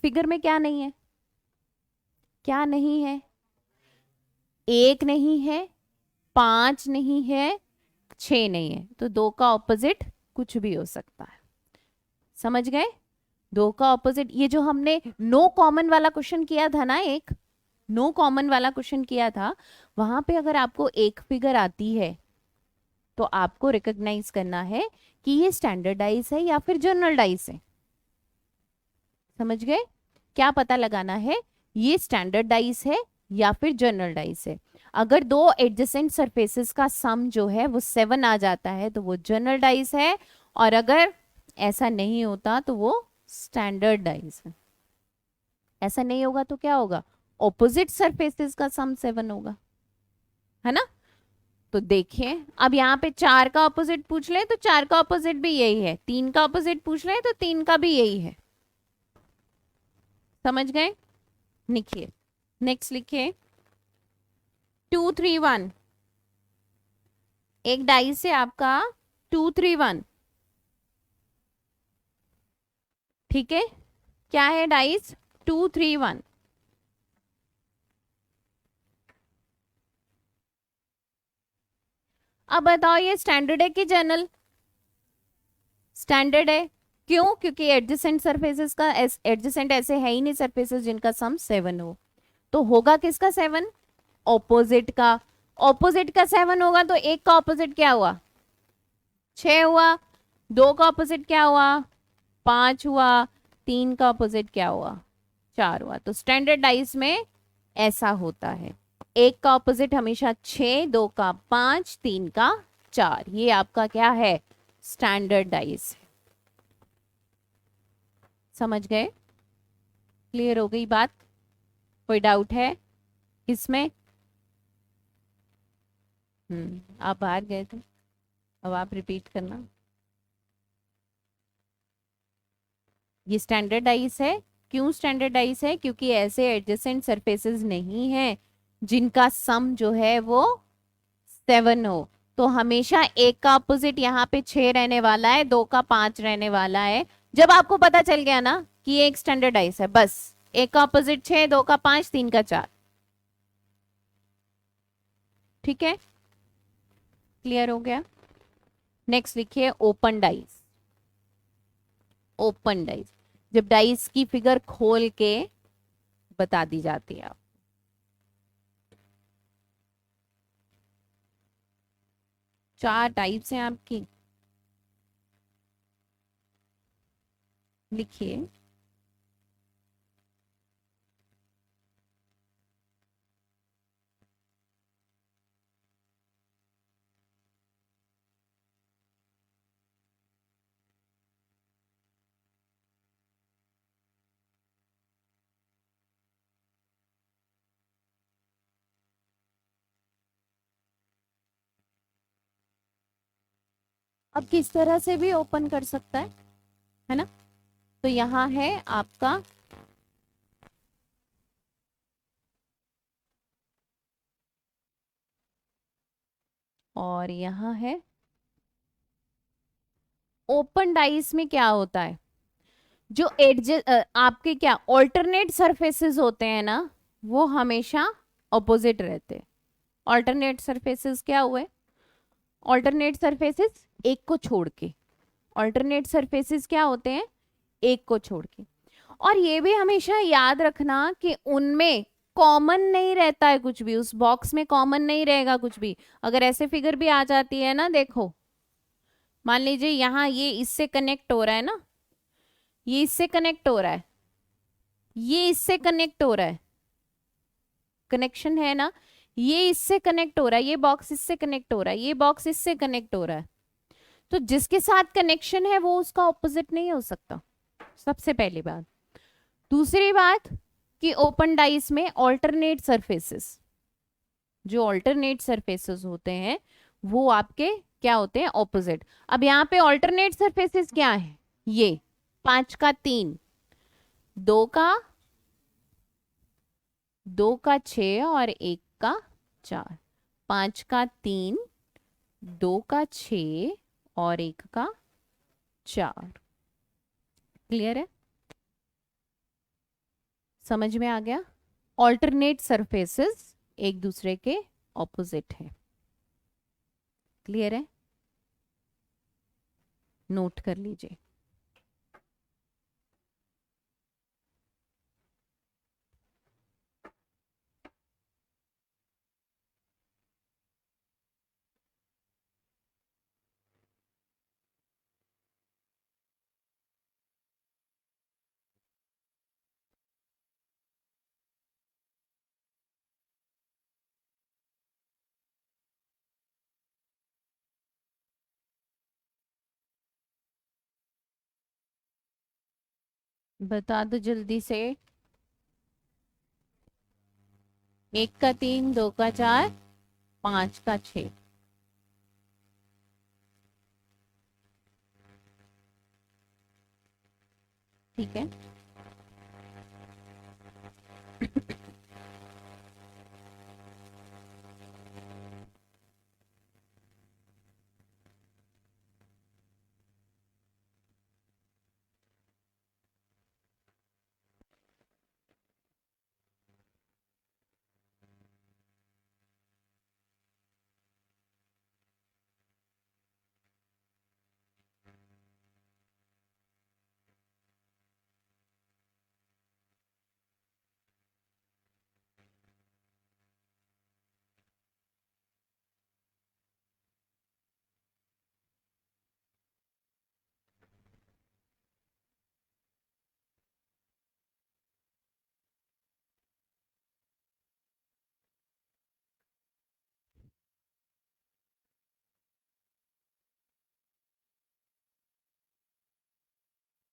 फिगर में क्या नहीं है, क्या नहीं है, 1 नहीं है, 5 नहीं है, 6 नहीं है। तो 2 का ऑपोजिट कुछ भी हो सकता है। समझ गए। 2 का ऑपोजिट, ये जो हमने नो कॉमन वाला क्वेश्चन किया था ना, एक नो कॉमन वाला क्वेश्चन किया था, वहां पे अगर आपको एक फिगर आती है तो आपको रिकॉग्नाइज करना है कि ये स्टैंडर्डाइज है या फिर जर्नलाइज है। समझ गए। क्या पता लगाना है, ये स्टैंडर्डाइज है या फिर जर्नलाइज है। अगर दो एडजेसेंट सरफेसेस का सम जो है वो 7 आ जाता है तो वो जर्नलाइज है, और अगर ऐसा नहीं होता तो वो स्टैंडर्डाइज है। ऐसा नहीं होगा तो क्या होगा, ऑपोजिट सरफेसेस का सम 7 होगा, है ना। तो देखिए, अब यहाँ पे 4 का ऑपोजिट पूछ ले तो 4 का ऑपोजिट भी यही है, 3 का ऑपोजिट पूछ ले तो 3 का भी यही है। समझ गए। लिखिए, नेक्स्ट लिखिए 2, 3, 1। एक डाइस है आपका 2, 3, 1, ठीक है। क्या है डाइस, 2, 3, 1। अब बताओ ये स्टैंडर्ड है कि जर्नल, स्टैंडर्ड है। क्यों, क्योंकि एडजेसेंट सरफेसेस का, एडजेसेंट ऐसे है ही नहीं सरफेसेस जिनका सम 7 हो। तो होगा किसका 7, ऑपोजिट का। ऑपोजिट का 7 होगा तो एक का ऑपोजिट क्या हुआ, 6 हुआ। 2 का ऑपोजिट क्या हुआ, 5 हुआ। 3 का ऑपोजिट क्या हुआ, 4 हुआ। तो स्टैंडर्ड डाइस में ऐसा होता है, एक का ऑपोजिट हमेशा 6, 2 का 5, 3 का 4। ये आपका क्या है, स्टैंडर्ड डाइस। समझ गए, क्लियर हो गई बात, कोई डाउट है इसमें। आप बाहर गए थे, अब आप रिपीट करना। ये स्टैंडर्डाइज है। क्यों स्टैंडर्डाइज है, क्योंकि ऐसे एडजेसेंट सरफेसेस नहीं है जिनका सम जो है वो 7 हो। तो हमेशा एक का अपोजिट यहाँ पे 6 रहने वाला है, 2 का 5 रहने वाला है। जब आपको पता चल गया ना कि ये एक स्टैंडर्डाइज है, बस एक का अपोजिट 6, 2 का 5, 3 का 4। ठीक है, क्लियर हो गया। नेक्स्ट लिखिए ओपन डाइस। ओपन डाइस, जब डाइस की फिगर खोल के बता दी जाती है। 4 टाइप्स हैं आपकी, लिखिए। अब किस तरह से भी ओपन कर सकता है ना। तो यहाँ है आपका और यहाँ है ओपन डाइस में क्या होता है, जो आपके क्या ऑल्टरनेट सरफेसेस होते हैं ना, वो हमेशा ऑपोजिट रहते हैं। ऑल्टरनेट सरफेसेस क्या हुए, ऑल्टरनेट सरफेसेस एक को छोड़ के, ऑल्टरनेट सरफेसेस क्या होते हैं, एक को छोड़ के। और ये भी हमेशा याद रखना कि उनमें कॉमन नहीं रहता है कुछ भी, उस बॉक्स में कॉमन नहीं रहेगा कुछ भी। अगर ऐसे फिगर भी आ जाती है ना, देखो मान लीजिए यहाँ ये इससे कनेक्ट हो रहा है ना, ये इससे कनेक्ट हो रहा है, ये इससे कनेक्ट हो रहा है, कनेक्शन है ना, ये इससे कनेक्ट हो रहा है, ये बॉक्स इससे कनेक्ट हो रहा है, ये बॉक्स इससे कनेक्ट हो रहा है। तो जिसके साथ कनेक्शन है वो उसका ऑपोजिट नहीं हो सकता, सबसे पहली बात। दूसरी बात कि ओपन डाइस में ऑल्टरनेट सरफेसेस, जो ऑल्टरनेट सरफेसेस होते हैं वो आपके क्या होते हैं, ऑपोजिट। अब यहाँ पे ऑल्टरनेट सरफेसेस क्या है, ये 5 का 3, 2 का 6 और 1 का 4, 5 का 3, 2 का 6 और 1 का 4। क्लियर है, समझ में आ गया। ऑल्टरनेट सरफेसेस एक दूसरे के ऑपोजिट है। क्लियर है, नोट कर लीजिए। बता दो जल्दी से। 1 का 3, 2 का 4, 5 का 6। ठीक है,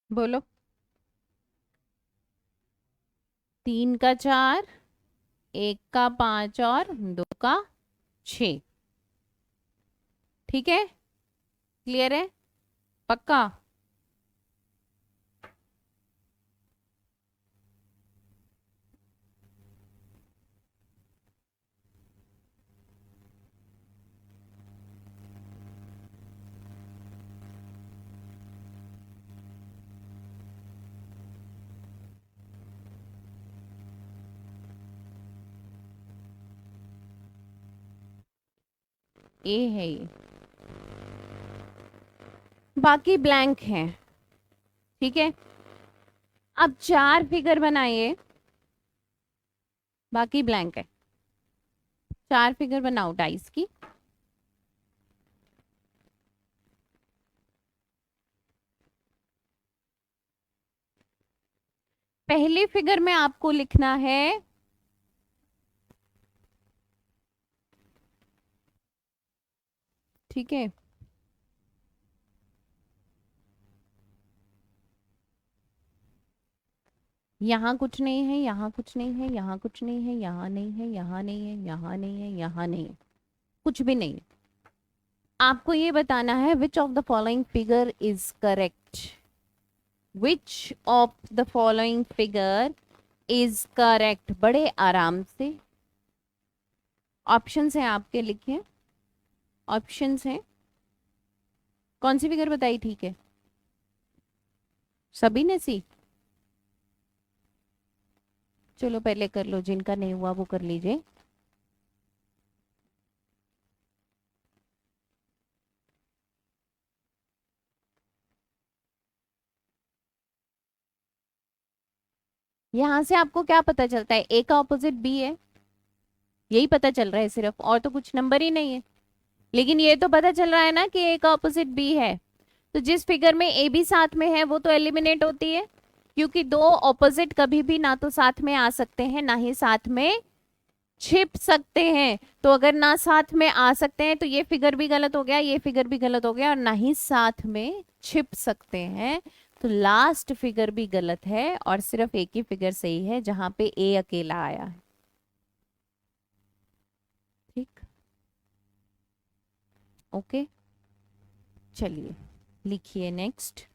बोलो। 3 का 4, 1 का 5 और 2 का 6। ठीक है, क्लियर है, पक्का। ए है ये, बाकी ब्लैंक है। ठीक है, अब 4 फिगर बनाइए, बाकी ब्लैंक है। 4 फिगर बनाओ डाइस की। पहली फिगर में आपको लिखना है ठीक है, यहाँ कुछ नहीं है, यहाँ कुछ नहीं है, यहाँ कुछ नहीं है, यहाँ नहीं है, यहाँ नहीं है, यहाँ नहीं है, यहाँ नहीं है, कुछ भी नहीं। आपको ये बताना है which of the following figure is correct, which of the following figure is correct. बड़े आराम से ऑप्शंस हैं आपके, लिखे ऑप्शंस हैं। कौन सी फिगर बताई ठीक है? सभी ने सी? चलो पहले कर लो, जिनका नहीं हुआ वो कर लीजिए। यहां से आपको क्या पता चलता है? ए का ऑपोजिट बी है, यही पता चल रहा है सिर्फ, और तो कुछ नंबर ही नहीं है। लेकिन ये तो पता चल रहा है ना कि ए का ऑपोजिट बी है, तो जिस फिगर में ए भी साथ में है वो तो एलिमिनेट होती है, क्योंकि दो ऑपोजिट कभी भी ना तो साथ में आ सकते हैं ना ही साथ में छिप सकते हैं। तो अगर ना साथ में आ सकते हैं तो ये फिगर भी गलत हो गया, ये फिगर भी गलत हो गया, और ना ही साथ में छिप सकते हैं, तो लास्ट फिगर भी गलत है और सिर्फ एक ही फिगर सही है जहां पे ए अकेला आया है। ठीक, ओके, चलिए लिखिए नेक्स्ट।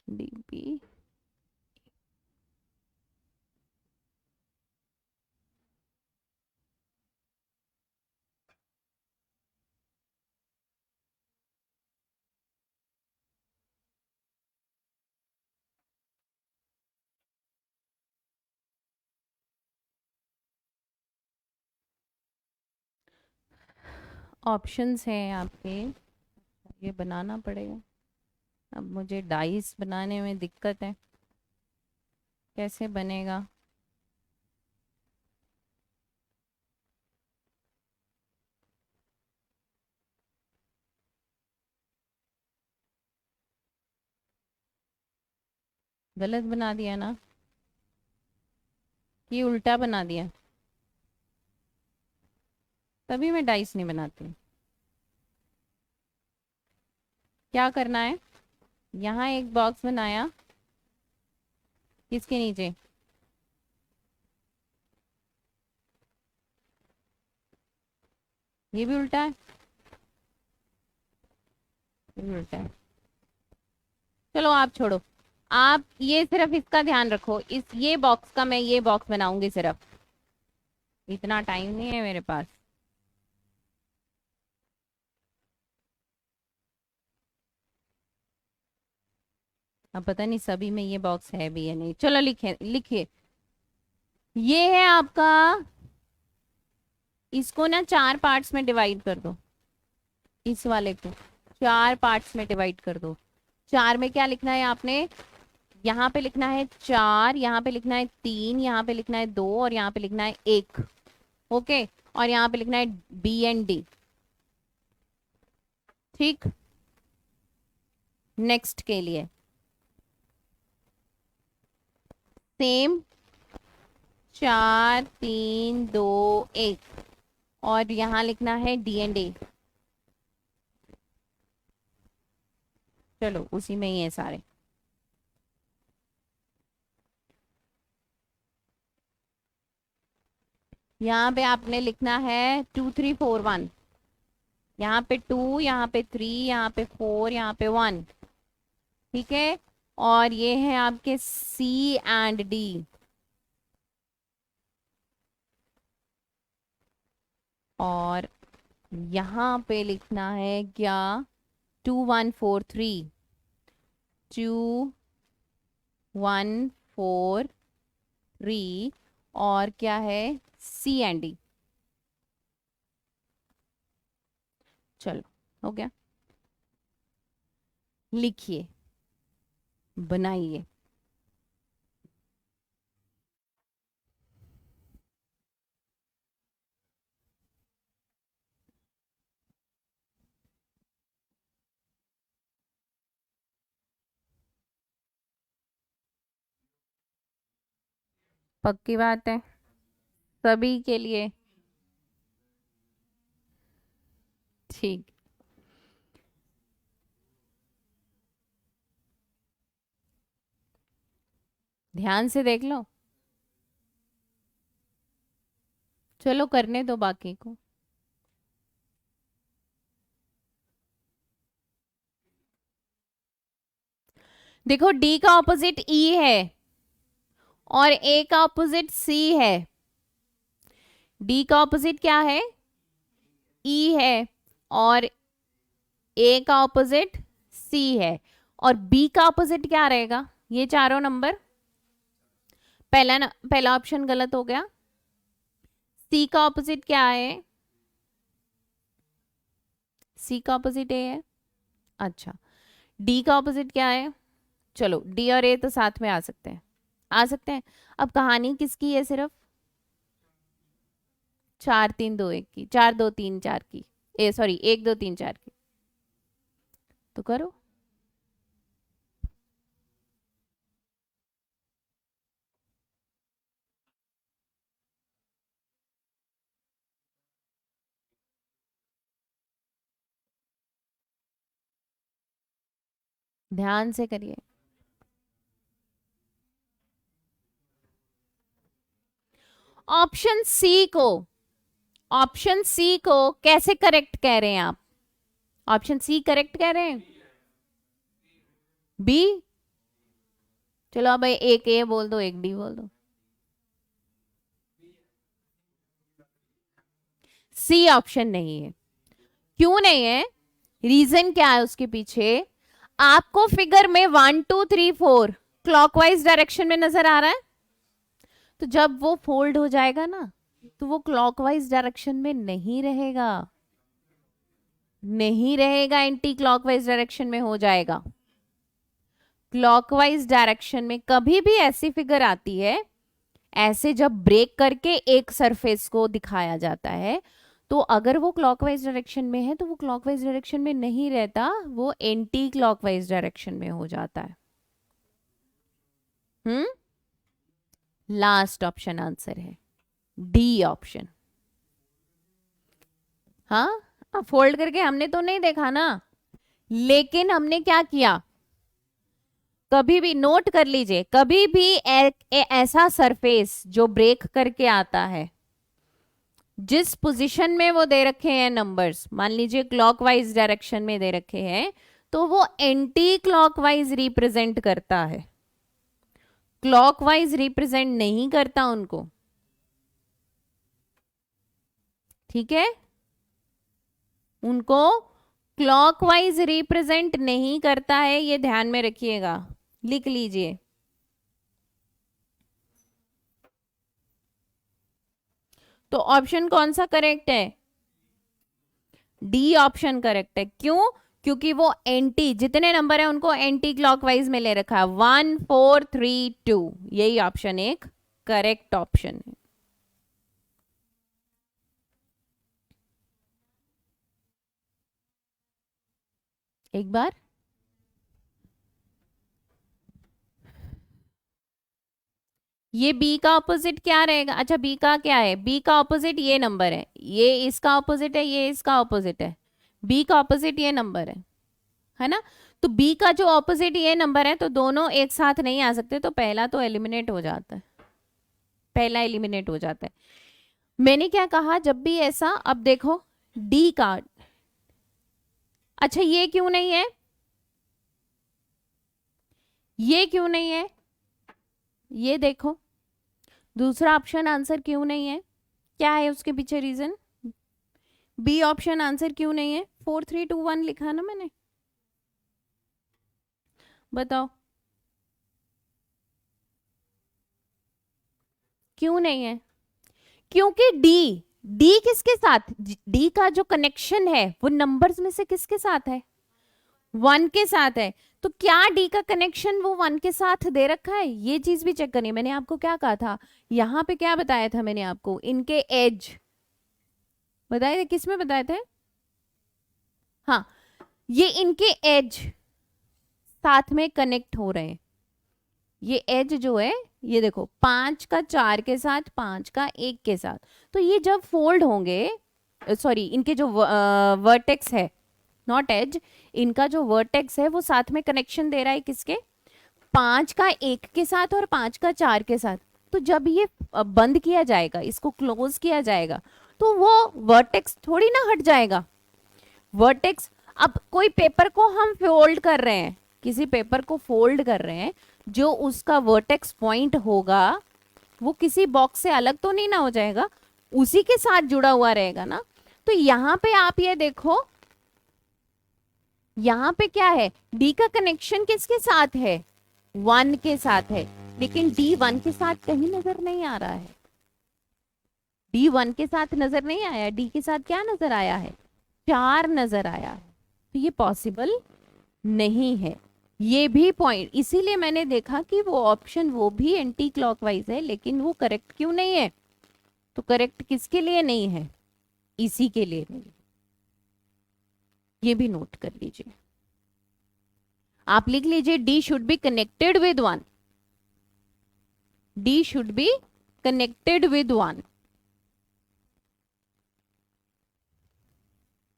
डीबी ऑप्शंस हैं आपके, ये बनाना पड़ेगा। अब मुझे डाइस बनाने में दिक्कत है, कैसे बनेगा? गलत बना दिया ना, कि उल्टा बना दिया? तभी मैं डाइस नहीं बनाती। क्या करना है? यहाँ एक बॉक्स बनाया, किसके नीचे? ये भी उल्टा है, ये भी उल्टा है। चलो आप छोड़ो, आप ये सिर्फ इसका ध्यान रखो, इस ये बॉक्स का मैं ये बॉक्स बनाऊंगी सिर्फ, इतना टाइम नहीं है मेरे पास। अब पता नहीं सभी में ये बॉक्स है भी या नहीं। चलो लिखे लिखिए, ये है आपका, इसको ना 4 पार्ट्स में डिवाइड कर दो, इस वाले को 4 पार्ट्स में डिवाइड कर दो। 4 में क्या लिखना है आपने? यहाँ पे लिखना है 4, यहाँ पे लिखना है 3, यहाँ पे लिखना है 2, और यहाँ पे लिखना है 1। ओके, और यहाँ पे लिखना है बी एंड डी। ठीक, नेक्स्ट के लिए सेम, 4 3 2 1, और यहाँ लिखना है डी एंड ए। चलो उसी में ही है सारे। यहाँ पे आपने लिखना है 2 3 4 1, यहाँ पे 2, यहाँ पे 3, यहाँ पे 4, यहाँ पे 1। ठीक है, और ये है आपके सी एंड डी। और यहाँ पे लिखना है क्या? 2 1 4 3, 2 1 4 3, और क्या है, सी एंड डी। चलो हो गया, लिखिए, बनाइए। पक्की बात है, सभी के लिए। ठीक, ध्यान से देख लो। चलो करने दो बाकी को। देखो डी का ऑपोजिट ई है और ए का ऑपोजिट सी है। डी का ऑपोजिट क्या है, ई है, और ए का ऑपोजिट सी है, और बी का ऑपोजिट क्या रहेगा, ये चारों नंबर। पहला ऑप्शन गलत हो गया। सी का ऑपोजिट क्या है, सी का ऑपोजिट ए है। अच्छा, डी का ऑपोजिट क्या है, चलो डी और ए तो साथ में आ सकते हैं, आ सकते हैं। अब कहानी किसकी है, सिर्फ 4 3 2 1 की, 4 2 3 4 की, ए सॉरी 1 2 3 4 की। तो करो। ध्यान से करिए। ऑप्शन सी को, ऑप्शन सी को कैसे करेक्ट कह रहे हैं आप, ऑप्शन सी करेक्ट कह रहे हैं, बी। चलो अब एक ए बोल दो, एक डी बोल दो। सी ऑप्शन नहीं है। क्यों नहीं है, रीजन क्या है उसके पीछे। आपको फिगर में 1 2 3 4 क्लॉकवाइज डायरेक्शन में नजर आ रहा है, तो जब वो फोल्ड हो जाएगा ना, तो वो क्लॉकवाइज डायरेक्शन में नहीं रहेगा, नहीं रहेगा, एंटी क्लॉकवाइज डायरेक्शन में हो जाएगा। क्लॉकवाइज डायरेक्शन में कभी भी ऐसी फिगर आती है, ऐसे जब ब्रेक करके एक सरफेस को दिखाया जाता है, तो अगर वो क्लॉकवाइज डायरेक्शन में है तो वो क्लॉकवाइज डायरेक्शन में नहीं रहता, वो एंटी क्लॉकवाइज डायरेक्शन में हो जाता है। हम्म, लास्ट ऑप्शन आंसर है डी ऑप्शन। हाँ, अब फोल्ड करके हमने तो नहीं देखा ना, लेकिन हमने क्या किया, कभी भी नोट कर लीजिए, कभी भी ऐसा सरफेस जो ब्रेक करके आता है, जिस पोजीशन में वो दे रखे हैं नंबर्स, मान लीजिए क्लॉकवाइज डायरेक्शन में दे रखे हैं, तो वो एंटी क्लॉकवाइज रिप्रेजेंट करता है, क्लॉकवाइज रिप्रेजेंट नहीं करता उनको। ठीक है, उनको क्लॉकवाइज रिप्रेजेंट नहीं करता है, ये ध्यान में रखिएगा, लिख लीजिए। तो ऑप्शन कौन सा करेक्ट है, डी ऑप्शन करेक्ट है। क्यों, क्योंकि वो एंटी, जितने नंबर है उनको एंटी क्लॉकवाइज में ले रखा है, 1 4 3 2, यही ऑप्शन एक करेक्ट ऑप्शन है। एक बार ये बी का ऑपोजिट क्या रहेगा, अच्छा बी का क्या है, बी का ऑपोजिट ये नंबर है, ये इसका ऑपोजिट है, ये इसका ऑपोजिट है, बी का ऑपोजिट ये नंबर है ना। तो बी का जो ऑपोजिट ये नंबर है, तो दोनों एक साथ नहीं आ सकते, तो पहला तो एलिमिनेट हो जाता है, पहला एलिमिनेट हो जाता है। मैंने क्या कहा, जब भी ऐसा, अब देखो डी का, अच्छा ये क्यों नहीं है, ये क्यों नहीं है, ये देखो दूसरा ऑप्शन आंसर क्यों नहीं है, क्या है उसके पीछे रीजन, बी ऑप्शन आंसर क्यों नहीं है, 4 3 2 1 लिखा ना मैंने, बताओ क्यों नहीं है? क्योंकि डी डी किसके साथ, डी का जो कनेक्शन है वो नंबर्स में से किसके साथ है? 1 के साथ है। तो क्या डी का कनेक्शन वो 1 के साथ दे रखा है? ये चीज भी चेक करनी है। मैंने आपको क्या कहा था यहाँ पे, क्या बताया था मैंने आपको? इनके एज बताए थे, किसमें बताए थे? हाँ, ये इनके एज साथ में कनेक्ट हो रहे हैं। ये एज जो है, ये देखो 5 का 4 के साथ, 5 का 1 के साथ, तो ये जब फोल्ड होंगे, सॉरी इनके जो वर्टेक्स है, नॉट एज, इनका जो वर्टेक्स है वो साथ में कनेक्शन दे रहा है किसके? 5 का 1 के साथ और 5 का 4 के साथ। तो जब ये बंद किया जाएगा, इसको क्लोज किया जाएगा, तो वो वर्टेक्स थोड़ी ना हट जाएगा। वर्टेक्स, अब कोई पेपर को हम फोल्ड कर रहे हैं, किसी पेपर को फोल्ड कर रहे हैं, जो उसका वर्टेक्स पॉइंट होगा वो किसी बॉक्स से अलग तो नहीं ना हो जाएगा, उसी के साथ जुड़ा हुआ रहेगा ना। तो यहाँ पे आप ये देखो, यहाँ पे क्या है? डी का कनेक्शन किसके साथ है? 1 के साथ है, लेकिन डी 1 के साथ कहीं नजर नहीं आ रहा है। डी 1 के साथ नजर नहीं आया, डी के साथ क्या नजर आया है? 4 नजर आया है। तो ये पॉसिबल नहीं है। ये भी पॉइंट, इसीलिए मैंने देखा कि वो ऑप्शन वो भी एंटी क्लॉकवाइज है, लेकिन वो करेक्ट क्यों नहीं है? तो करेक्ट किसके लिए नहीं है? इसी के लिए नहीं। ये भी नोट कर लीजिए, आप लिख लीजिए D should be connected with 1। D should be connected with 1।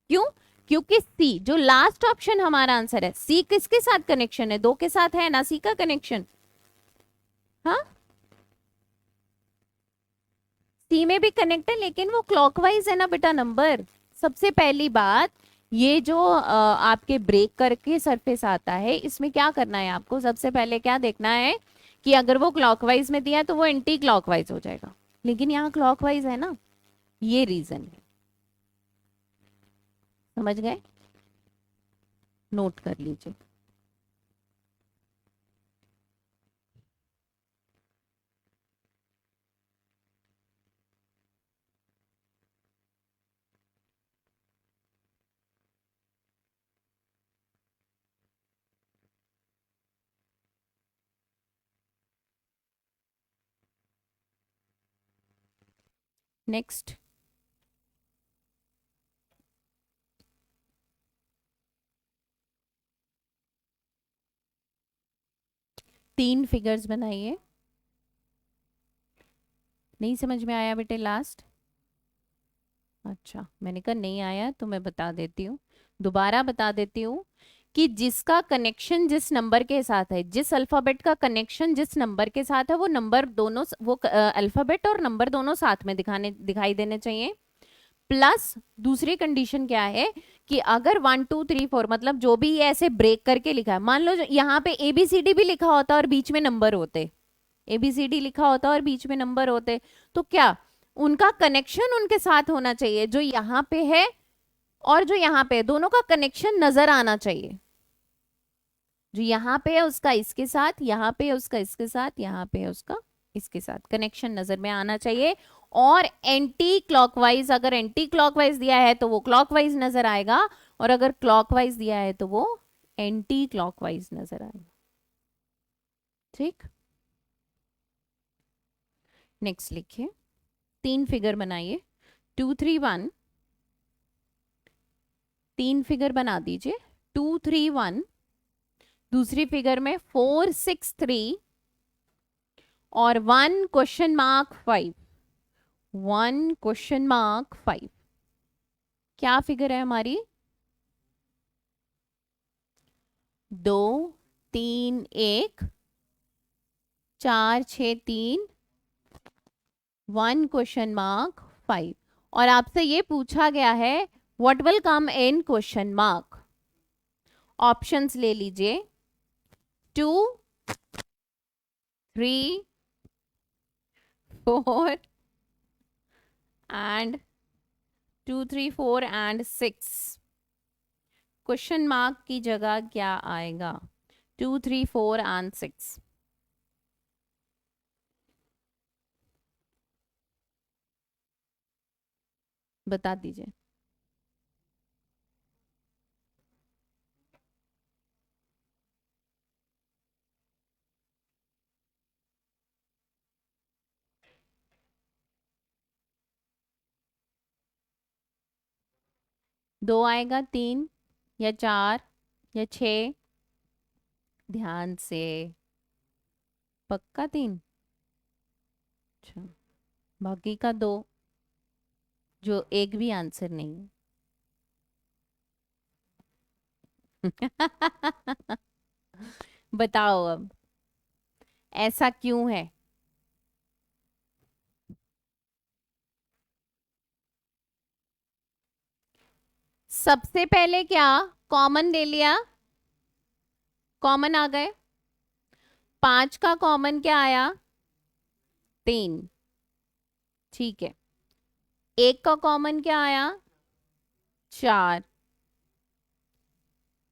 क्यों? क्योंकि सी जो लास्ट ऑप्शन हमारा आंसर है, सी किसके साथ कनेक्शन है? 2 के साथ है ना सी का कनेक्शन। हाँ, सी में भी कनेक्ट है, लेकिन वो क्लॉकवाइज है ना बेटा नंबर। सबसे पहली बात, ये जो आपके ब्रेक करके सरफेस आता है, इसमें क्या करना है आपको? सबसे पहले क्या देखना है कि अगर वो क्लॉकवाइज में दिया है तो वो एंटी क्लॉकवाइज हो जाएगा, लेकिन यहाँ क्लॉकवाइज है ना, ये रीजन है। समझ गए? नोट कर लीजिए। नेक्स्ट, तीन फिगर्स बनाइए। नहीं समझ में आया बेटे लास्ट? अच्छा, मैंने कहा नहीं आया तो मैं बता देती हूँ, दोबारा बता देती हूँ कि जिसका कनेक्शन जिस नंबर के साथ है, जिस अल्फाबेट का कनेक्शन जिस नंबर के साथ है, वो नंबर दोनों, वो अल्फाबेट और नंबर दोनों साथ में दिखाई देने चाहिए। प्लस दूसरी कंडीशन क्या है कि अगर 1 2 3 4 मतलब जो भी ये ऐसे ब्रेक करके लिखा है, मान लो यहाँ पे ABCD भी लिखा होता और बीच में नंबर होते, ABCD लिखा होता और बीच में नंबर होते, तो क्या उनका कनेक्शन उनके साथ होना चाहिए? जो यहाँ पे है और जो यहाँ पे है, दोनों का कनेक्शन नजर आना चाहिए। जो यहाँ पे है उसका इसके साथ, यहाँ पे है उसका इसके साथ, यहाँ पे है उसका इसके साथ, कनेक्शन नजर में आना चाहिए। और एंटी क्लॉकवाइज, अगर एंटी क्लॉकवाइज दिया है तो वो क्लॉकवाइज नजर आएगा, और अगर क्लॉकवाइज दिया है तो वो एंटी क्लॉकवाइज नजर आएगा। ठीक, नेक्स्ट लिखिए, 3 फिगर बनाइए। 2 3 1, 3 फिगर बना दीजिए। 2 3 1, दूसरी फिगर में 4 6 3 और 1 क्वेश्चन मार्क 5। 1 क्वेश्चन मार्क 5 क्या फिगर है हमारी? 2 3 1 4 6 3 1 क्वेश्चन मार्क 5। और आपसे ये पूछा गया है what will come in question mark. Options ले लीजिए, 2 3 4 and 2 3 4 and 6। क्वेश्चन मार्क की जगह क्या आएगा? 2 3 4 and 6। बता दीजिए। दो आएगा, तीन या चार या छः? ध्यान से। पक्का तीन? अच्छा, बाकी का दो जो एक भी आंसर नहीं है। बताओ अब ऐसा क्यों है? सबसे पहले क्या कॉमन ले लिया? कॉमन आ गए। पांच का कॉमन क्या आया? तीन। ठीक है। एक का कॉमन क्या आया? चार।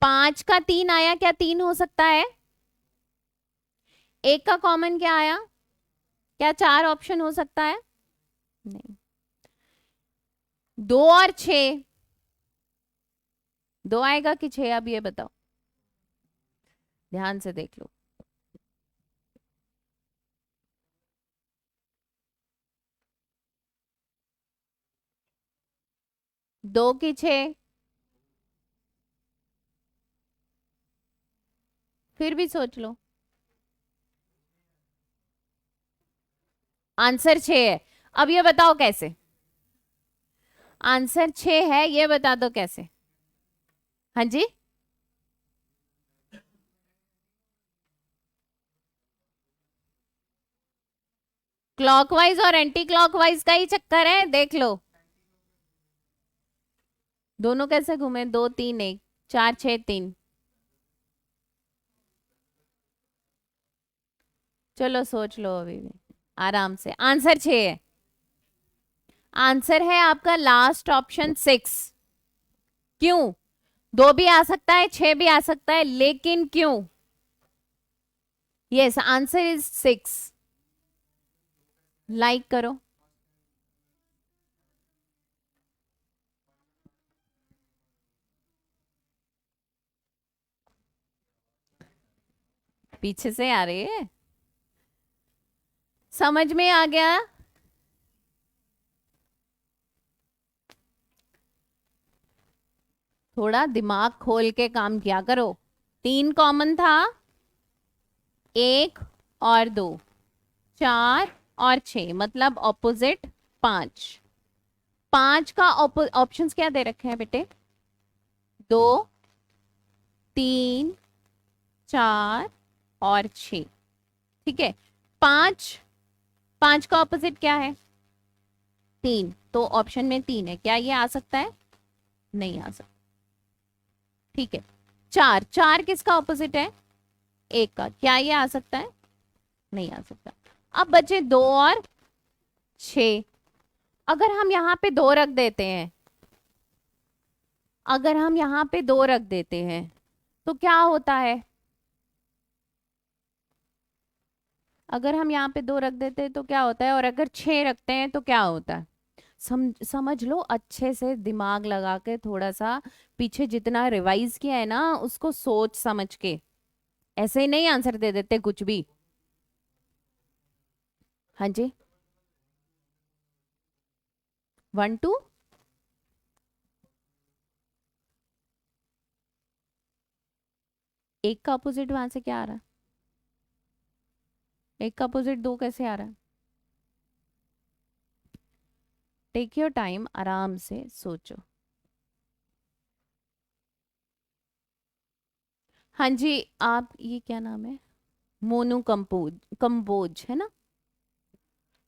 पांच का तीन आया, क्या तीन हो सकता है? एक का कॉमन क्या आया? क्या चार ऑप्शन हो सकता है? नहीं। दो और छह, दो आएगा कि छह, अब ये बताओ, ध्यान से देख लो। दो की छह? फिर भी सोच लो। आंसर छह है। अब ये बताओ कैसे? आंसर छह है, ये बता दो कैसे। हाँ जी। क्लॉकवाइज और एंटी क्लॉकवाइज का ही चक्कर है, देख लो। दोनों कैसे घूमे? दो तीन एक, चार छह तीन। चलो सोच लो अभी भी, आराम से। आंसर छह है। आंसर है आपका लास्ट ऑप्शन सिक्स। क्यों? दो भी आ सकता है, छह भी आ सकता है, लेकिन क्यों? Yes, answer is six. Like करो। पीछे से आ रही है, समझ में आ गया? थोड़ा दिमाग खोल के काम किया करो। तीन कॉमन था, एक और दो, चार और छह, मतलब ऑपोजिट पांच। पांच का ऑप्शंस क्या दे रखे हैं बेटे? दो, तीन, चार और छ। ठीक है। पांच, पांच का ऑपोजिट क्या है? तीन, तो ऑप्शन में तीन है, क्या ये आ सकता है? नहीं आ सकता। ठीक है। चार, चार किसका ऑपोजिट है? एक का, क्या ये आ सकता है? नहीं आ सकता। अब बचे दो और छ। अगर हम यहाँ पे दो रख देते हैं, अगर हम यहाँ पे दो रख देते हैं तो क्या होता है? अगर हम यहाँ पे दो रख देते हैं तो क्या होता है, और अगर छह रखते हैं तो क्या होता है? समझ लो अच्छे से, दिमाग लगा के थोड़ा सा। पीछे जितना रिवाइज किया है ना, उसको सोच समझ के। ऐसे ही नहीं आंसर दे देते कुछ भी। हाँ जी। One two. एक का अपोजिट वहां से क्या आ रहा है? एक का अपोजिट दो कैसे आ रहा है? टेक योर टाइम, आराम से सोचो। हाँ जी। आप ये क्या नाम है? मोनू कंपोज, कंबोज है ना?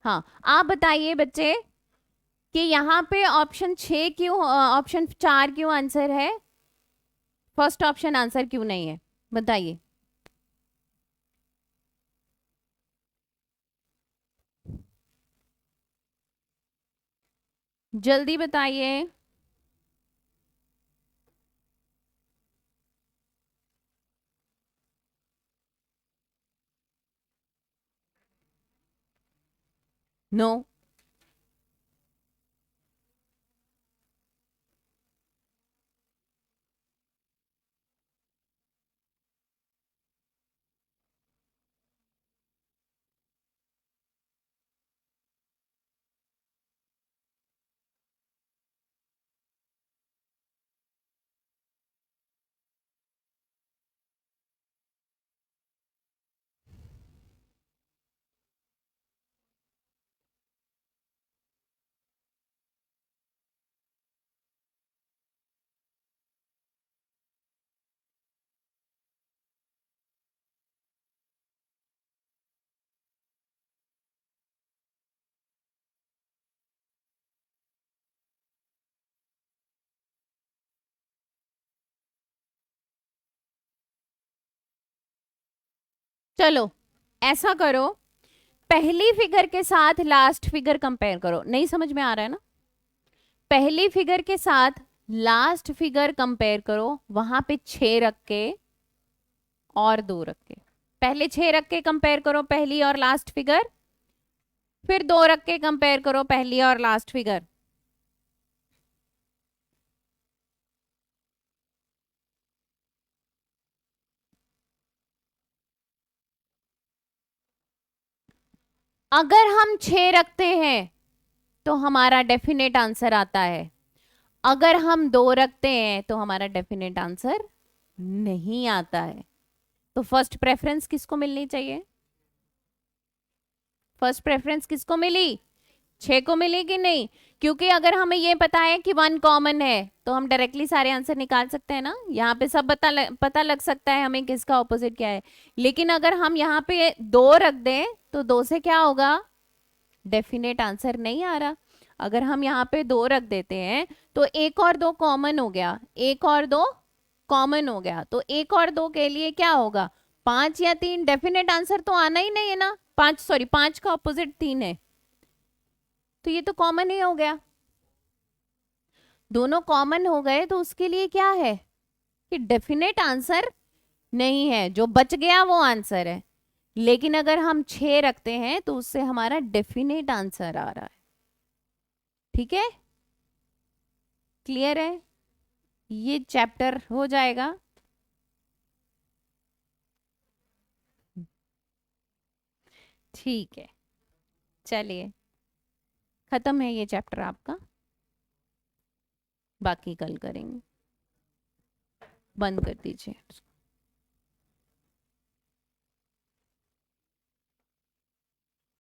हाँ। आप बताइए बच्चे कि यहाँ पे ऑप्शन छः क्यों, ऑप्शन चार क्यों आंसर है? फर्स्ट ऑप्शन आंसर क्यों नहीं है? बताइए। जल्दी बताइए। नो। चलो ऐसा करो, पहली फिगर के साथ लास्ट फिगर कंपेयर करो। नहीं समझ में आ रहा है ना? पहली फिगर के साथ लास्ट फिगर कंपेयर करो, वहां पे 6 रख के और 2 रख के। पहले 6 रख के कंपेयर करो पहली और लास्ट फिगर, फिर 2 रख के कंपेयर करो पहली और लास्ट फिगर। अगर हम 6 रखते हैं तो हमारा डेफिनेट आंसर आता है, अगर हम 2 रखते हैं तो हमारा डेफिनेट आंसर नहीं आता है। तो फर्स्ट प्रेफरेंस किसको मिलनी चाहिए? फर्स्ट प्रेफरेंस किसको मिली? 6 को मिली कि नहीं? क्योंकि अगर हमें ये पता है कि 1 कॉमन है तो हम डायरेक्टली सारे आंसर निकाल सकते हैं ना, यहाँ पे सब पता लग सकता है हमें किसका ऑपोजिट क्या है। लेकिन अगर हम यहाँ पे 2 रख दें तो 2 से क्या होगा? डेफिनेट आंसर नहीं आ रहा। अगर हम यहाँ पे 2 रख देते हैं तो 1 और 2 कॉमन हो गया, 1 और 2 कॉमन हो गया, तो 1 और 2 के लिए क्या होगा? 5 या 3? डेफिनेट आंसर तो आना ही नहीं है ना। 5 सॉरी 5 का ऑपोजिट 3 है, तो ये तो कॉमन ही हो गया। दोनों कॉमन हो गए तो उसके लिए क्या है कि डेफिनेट आंसर नहीं है, जो बच गया वो आंसर है। लेकिन अगर हम 6 रखते हैं तो उससे हमारा डेफिनेट आंसर आ रहा है। ठीक है, क्लियर है? ये चैप्टर हो जाएगा। ठीक है, चलिए खत्म है ये चैप्टर आपका, बाकी कल करेंगे। बंद कर दीजिए।